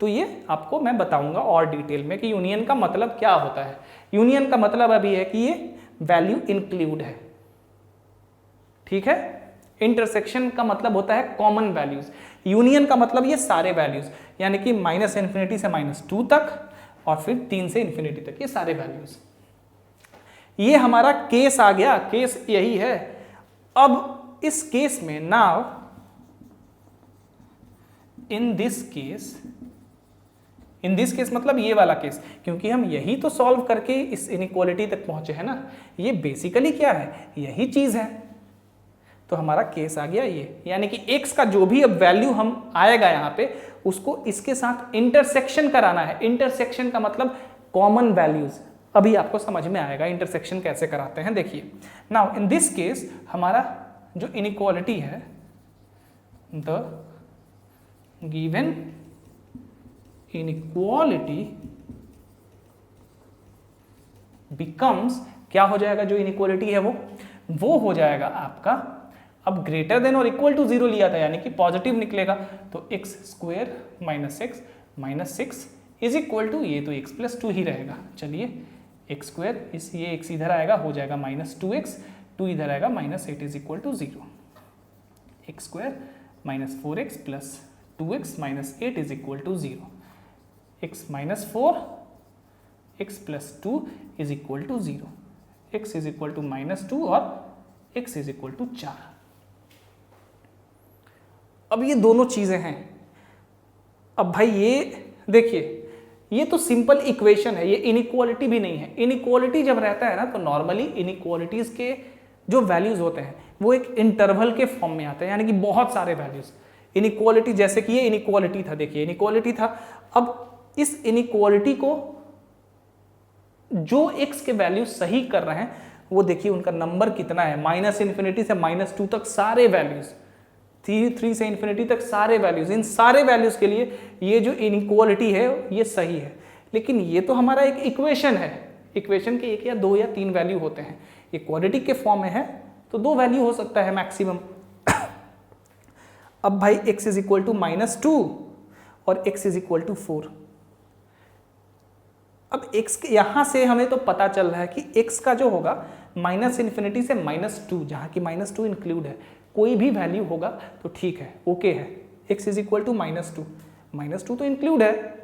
तो ये आपको मैं बताऊंगा और डिटेल में कि यूनियन का मतलब क्या होता है। यूनियन का मतलब अभी है कि ये वैल्यू इंक्लूड है। ठीक है, इंटरसेक्शन का मतलब होता है कॉमन वैल्यूज, यूनियन का मतलब ये सारे वैल्यूज, यानी कि -∞ से -2 तक और फिर 3 से इन्फिनिटी तक, ये सारे वैल्यूज। ये हमारा केस आ गया, केस यही है। अब इस केस में नाउ इन दिस केस मतलब ये वाला केस, क्योंकि हम यही तो सॉल्व करके इस इनइक्वालिटी तक पहुंचे हैं ना, ये बेसिकली क्या है? यही चीज है। तो हमारा केस आ गया ये, यानी कि x का जो भी अब वैल्यू हम आएगा यहाँ पे, उसको इसके साथ इंटरसेक्शन कराना है। इंटरसेक्शन का मतलब कॉमन वैल्यूज, अभी आपको समझ में आएगा इंटरसेक्शन कैसे कराते हैं। देखिए नाउ इन दिस केस हमारा जो इनइक्वालिटी है, द गिवन इनइक्वालिटी बिकम्स, क्या हो जाएगा, जो इनइक्वालिटी है वो हो जाएगा आपका, अब ग्रेटर देन और इक्वल टू 0 लिया था यानी कि पॉजिटिव निकलेगा, तो x square minus six is equal to, ये तो x प्लस 2 ही रहेगा। चलिए एक्स स्क्वायर, इस ये x इधर आएगा हो जाएगा -2x, 2 इधर आएगा -8 is equal to 0। X square -4x plus 2x -8 is equal to 0। x -4 x plus 2 is equal to 0। x is equal to -2 और x इज इक्वल टू 4। अब ये दोनों चीजें हैं। अब भाई ये देखिए, ये तो सिंपल इक्वेशन है, ये इनइक्वालिटी भी नहीं है। इनइक्वालिटी जब रहता है ना तो नॉर्मली इनइक्वालिटीज के जो वैल्यूज होते हैं वो एक इंटरवल के फॉर्म में आते हैं, यानी कि बहुत सारे वैल्यूज। इनइक्वालिटी जैसे कि ये इनइक्वालिटी था, देखिए इनइक्वालिटी था। अब इस इनइक्वालिटी को जो x के वैल्यू सही कर रहे हैं वो देखिए उनका नंबर कितना है, -∞ से -2 तक सारे वैल्यूज, 3 से इन्फिनिटी तक सारे वैल्यूज, इन सारे वैल्यूज के लिए ये जो इनइक्वालिटी है ये सही है। लेकिन ये तो हमारा एक इक्वेशन है, इक्वेशन के 1 या 2 या 3 वैल्यू होते हैं। ये क्वाड्रेटिक के फॉर्म में है तो 2 वैल्यू हो सकता है मैक्सिमम। अब भाई x इज इक्वल टू -2 और x इज इक्वल टू 4। अब x यहां से हमें तो पता चल रहा है कि x का जो होगा -∞ से -2, जहां की -2 इंक्लूड है, कोई भी वैल्यू होगा तो ठीक है, ओके है। x इज इक्वल टू -2 तो इंक्लूड है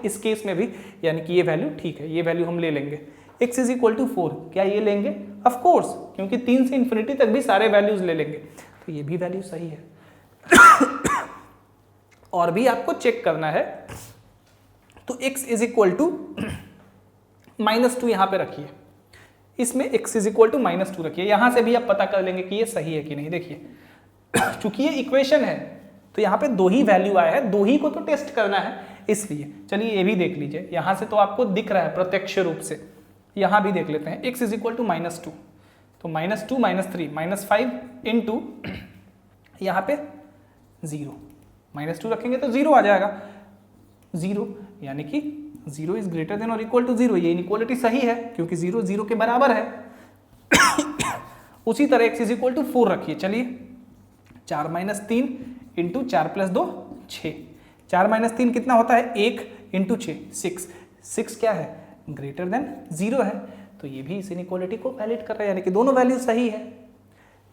इस केस में भी, यानी कि ये वैल्यू ठीक है, ये वैल्यू हम ले लेंगे। x इज इक्वल टू 4, क्या ये लेंगे? ऑफ कोर्स, क्योंकि 3 से इन्फिनिटी तक भी सारे वैल्यूज ले लेंगे, तो ये भी वैल्यू सही है। और भी आपको चेक करना है, तो x इज इक्वल टू -2 यहां पे रखिए, इसमें x इज इक्वल टू -2 रखिए, यहां से भी आप पता कर लेंगे कि ये सही है कि नहीं। देखिए चूंकि ये इक्वेशन है तो यहाँ पे 2 ही वैल्यू आया है, 2 ही को तो टेस्ट करना है, इसलिए चलिए ये भी देख लीजिए। यहां से तो आपको दिख रहा है प्रत्यक्ष रूप से, यहां भी देख लेते हैं। x इज इक्वल टू -2, तो -2 -3 -5 इंटू यहाँ पे 0, -2 रखेंगे तो 0 आ जाएगा, 0 यानी कि 0 इज ग्रेटर देन और इक्वल टू 0। ये इनइक्वालिटी सही है क्योंकि 0 0 के बराबर है। उसी तरह x इज इक्वल टू 4 रखिए। चलिए 4 - 3 इंटू 4 + 2 6, 4 - 3 कितना होता है? 1 इंटू 6, 6 क्या है? ग्रेटर देन 0 है, तो ये भी इस इनइक्वालिटी को वैलिड कर रहा है, यानी कि दोनों वैल्यू सही है।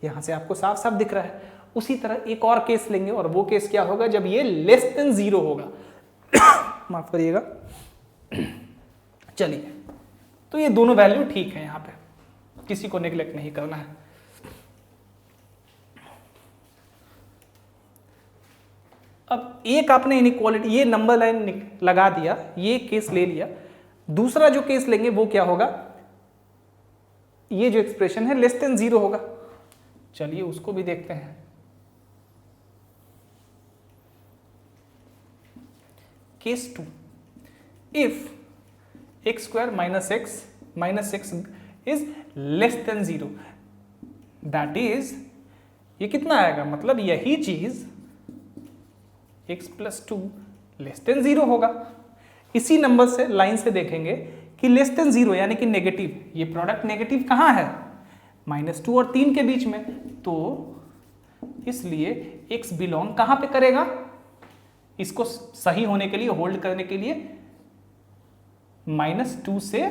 यहां से आपको साफ साफ दिख रहा है। उसी तरह एक और केस लेंगे, और वो केस क्या होगा? जब ये लेस देन 0 होगा। माफ करिएगा। चलिए, तो ये दोनों वैल्यू ठीक है, यहां पे किसी को नेग्लेक्ट नहीं करना है। अब एक आपने इनइक्वालिटी, ये नंबर लाइन लगा दिया, ये केस ले लिया। दूसरा जो केस लेंगे वो क्या होगा? ये जो एक्सप्रेशन है लेस देन 0 होगा। चलिए उसको भी देखते हैं। Case 2, if x² - x is less than 0, that is, ये कितना आएगा? मतलब यही चीज x + 2 लेस देन 0 होगा। इसी नंबर से लाइन से देखेंगे कि लेस देन 0 यानी कि नेगेटिव, ये प्रोडक्ट नेगेटिव कहाँ है? -2 और 3 के बीच में, तो इसलिए x बिलोंग कहाँ पे करेगा? इसको सही होने के लिए, होल्ड करने के लिए -2 से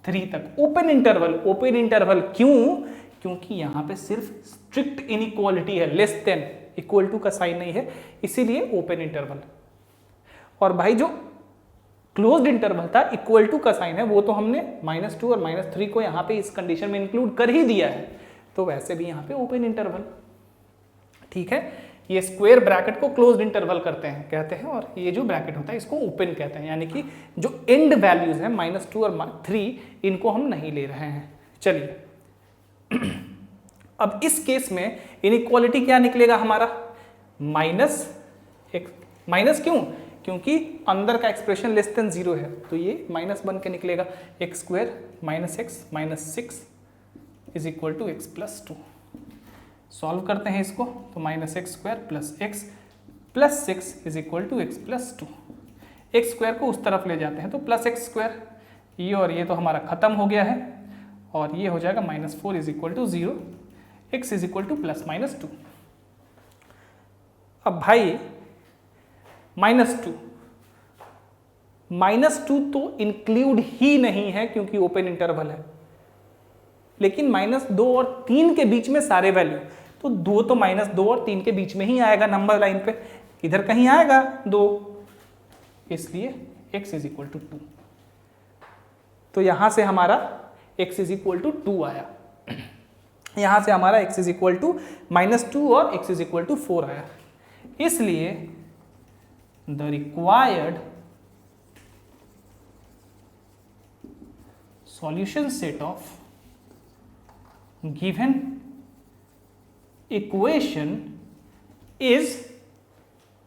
3 तक ओपन इंटरवल। ओपन इंटरवल क्यों? क्योंकि यहां पे सिर्फ स्ट्रिक्ट इनइक्वालिटी है, लेस देन, इक्वल टू का साइन नहीं है, इसीलिए ओपन इंटरवल। और भाई जो क्लोज्ड इंटरवल था, इक्वल टू का साइन है, वो तो हमने -2 और -3 को यहां पे इस कंडीशन में इंक्लूड कर ही दिया है, तो वैसे भी यहां पे ओपन इंटरवल। ठीक है, ये स्क्वायर ब्रैकेट को क्लोज्ड इंटरवल कहते हैं, और ये जो ब्रैकेट होता है इसको ओपन कहते हैं, यानी कि जो एंड वैल्यूज हैं -2 और 3, इनको हम नहीं ले रहे हैं। चलिए अब इस केस में इनइक्वालिटी क्या निकलेगा हमारा? माइनस क्यों? क्योंकि अंदर का एक्सप्रेशन लेस देन 0 है, तो ये माइनस बन के निकलेगा। X square minus x minus 6 is equal to x plus 2। Solve करते हैं इसको, तो minus x square plus 6 is equal to x plus 2। X square को उस तरफ ले जाते हैं तो प्लस एक्स स्क्वायर, ये और ये तो हमारा खत्म हो गया है, और ये हो जाएगा -4 is equal to 0, x is equal to plus -2। अब भाई -2 तो इंक्लूड ही नहीं है क्योंकि ओपन इंटरवल है, लेकिन -2 और 3 के बीच में सारे वैल्यू, तो 2 तो -2 और 3 के बीच में ही आएगा नंबर लाइन पे, इधर कहीं आएगा 2, इसलिए x इज इक्वल टू 2। तो यहां से हमारा x इज इक्वल टू 2 आया, यहां से हमारा x इज इक्वल टू -2 और x इज इक्वल टू 4 आया। इसलिए the required solution set of given equation is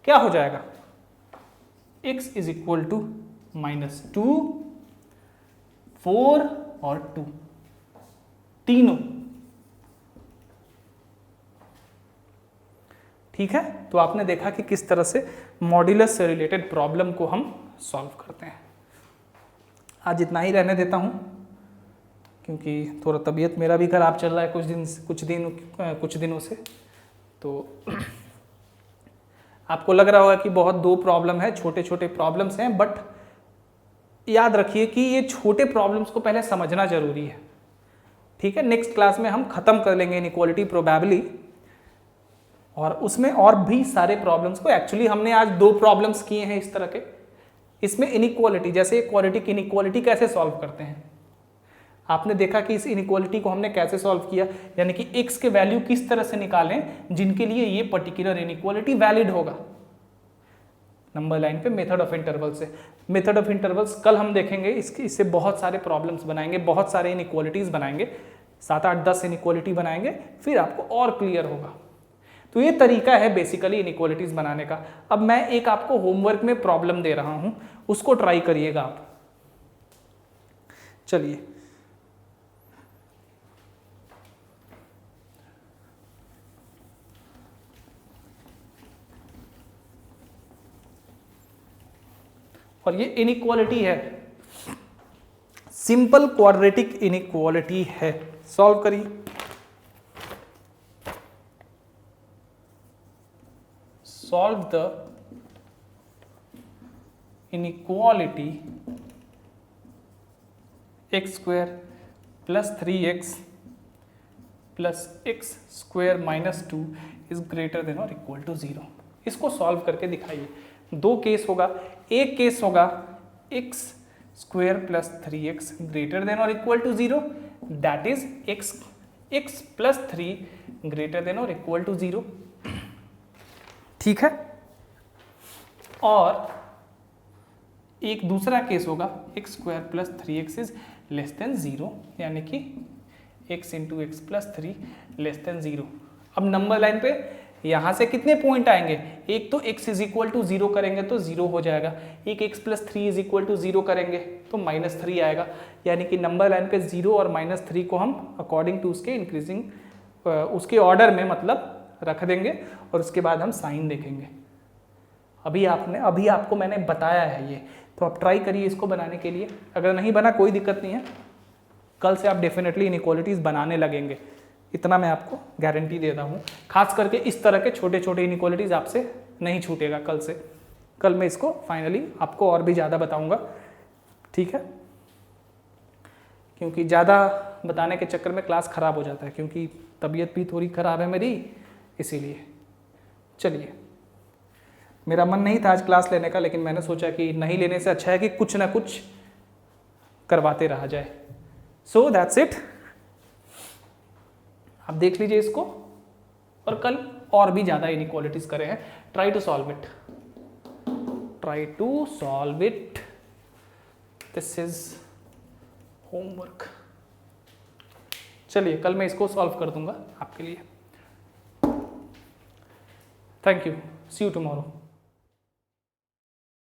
क्या हो जाएगा, x इज इक्वल टू -2, 4 और 2 तीनों। ठीक है, तो आपने देखा कि किस तरह से मॉड्यूलस से रिलेटेड प्रॉब्लम को हम सॉल्व करते हैं। आज इतना ही रहने देता हूं, क्योंकि थोड़ा तबीयत मेरा भी खराब चल रहा है कुछ दिनों से, तो आपको लग रहा होगा कि बहुत 2 प्रॉब्लम है, छोटे छोटे प्रॉब्लम्स हैं, बट याद रखिए कि ये छोटे प्रॉब्लम्स को पहले समझना जरूरी है। ठीक है, नेक्स्ट क्लास में हम खत्म कर लेंगे इनइक्वालिटी प्रोबेबली, और उसमें और भी सारे प्रॉब्लम्स को, एक्चुअली हमने आज 2 प्रॉब्लम्स किए हैं इस तरह के। इसमें इनइक्वालिटी, जैसे क्वालिटी इनइक्वालिटी कैसे सॉल्व करते हैं, आपने देखा कि इस इनइक्वालिटी को हमने कैसे सॉल्व किया, यानी कि x के वैल्यू किस तरह से निकालें जिनके लिए ये पर्टिकुलर इनइक्वालिटी वैलिड होगा नंबर लाइन पे, मेथड ऑफ इंटरवल से। मेथड ऑफ इंटरवल्स कल हम देखेंगे, इससे बहुत सारे प्रॉब्लम्स बनाएंगे, बहुत सारे इनइक्वालिटीज बनाएंगे, 7, 8, 10 इनइक्वालिटी बनाएंगे, फिर आपको और क्लियर होगा। तो ये तरीका है बेसिकली इनइक्वालिटीज बनाने का। अब मैं एक आपको होमवर्क में प्रॉब्लम दे रहा हूं, उसको ट्राई करिएगा आप। चलिए, और ये इनइक्वालिटी है, सिंपल क्वाड्रेटिक इनइक्वालिटी है। सॉल्व करिए। Solve the inequality x square plus 3x plus x square minus 2 is greater than और इक्वल टू 0। इसको सॉल्व करके दिखाइए। 2 केस होगा, एक केस होगा x square plus 3x greater than और equal to 0, that is x plus 3 greater than और equal to 0। ठीक है, और एक दूसरा केस होगा x square plus 3x is less than 0, यानी कि x into x plus 3 less than 0। अब नंबर लाइन पे यहां से कितने पॉइंट आएंगे, एक तो x इज इक्वल टू 0 करेंगे तो 0 हो जाएगा, एक x plus 3 is equal to 0 करेंगे तो -3 आएगा, यानी कि नंबर लाइन पे 0 और -3 को हम अकॉर्डिंग टू उसके इंक्रीजिंग उसके ऑर्डर में मतलब रख देंगे, और उसके बाद हम साइन देखेंगे। अभी आपको मैंने बताया है ये, तो आप ट्राई करिए इसको बनाने के लिए। अगर नहीं बना कोई दिक्कत नहीं है, कल से आप डेफिनेटली इनइक्वालिटीज बनाने लगेंगे, इतना मैं आपको गारंटी देता हूँ। खास करके इस तरह के छोटे छोटे इनइक्वालिटीज आपसे नहीं छूटेगा कल से। कल मैं इसको फाइनली आपको और भी ज़्यादा बताऊँगा, ठीक है, क्योंकि ज़्यादा बताने के चक्कर में क्लास ख़राब हो जाता है, क्योंकि तबीयत भी थोड़ी ख़राब है मेरी, इसीलिए। चलिए, मेरा मन नहीं था आज क्लास लेने का, लेकिन मैंने सोचा कि नहीं लेने से अच्छा है कि कुछ ना कुछ करवाते रहा जाए। So that's it. आप देख लीजिए इसको, और कल और भी ज़्यादा इनइक्वालिटीज करे हैं। Try to solve it, try to solve it, this is homework. चलिए, कल मैं इसको सॉल्व कर दूंगा आपके लिए। Thank you, see you tomorrow.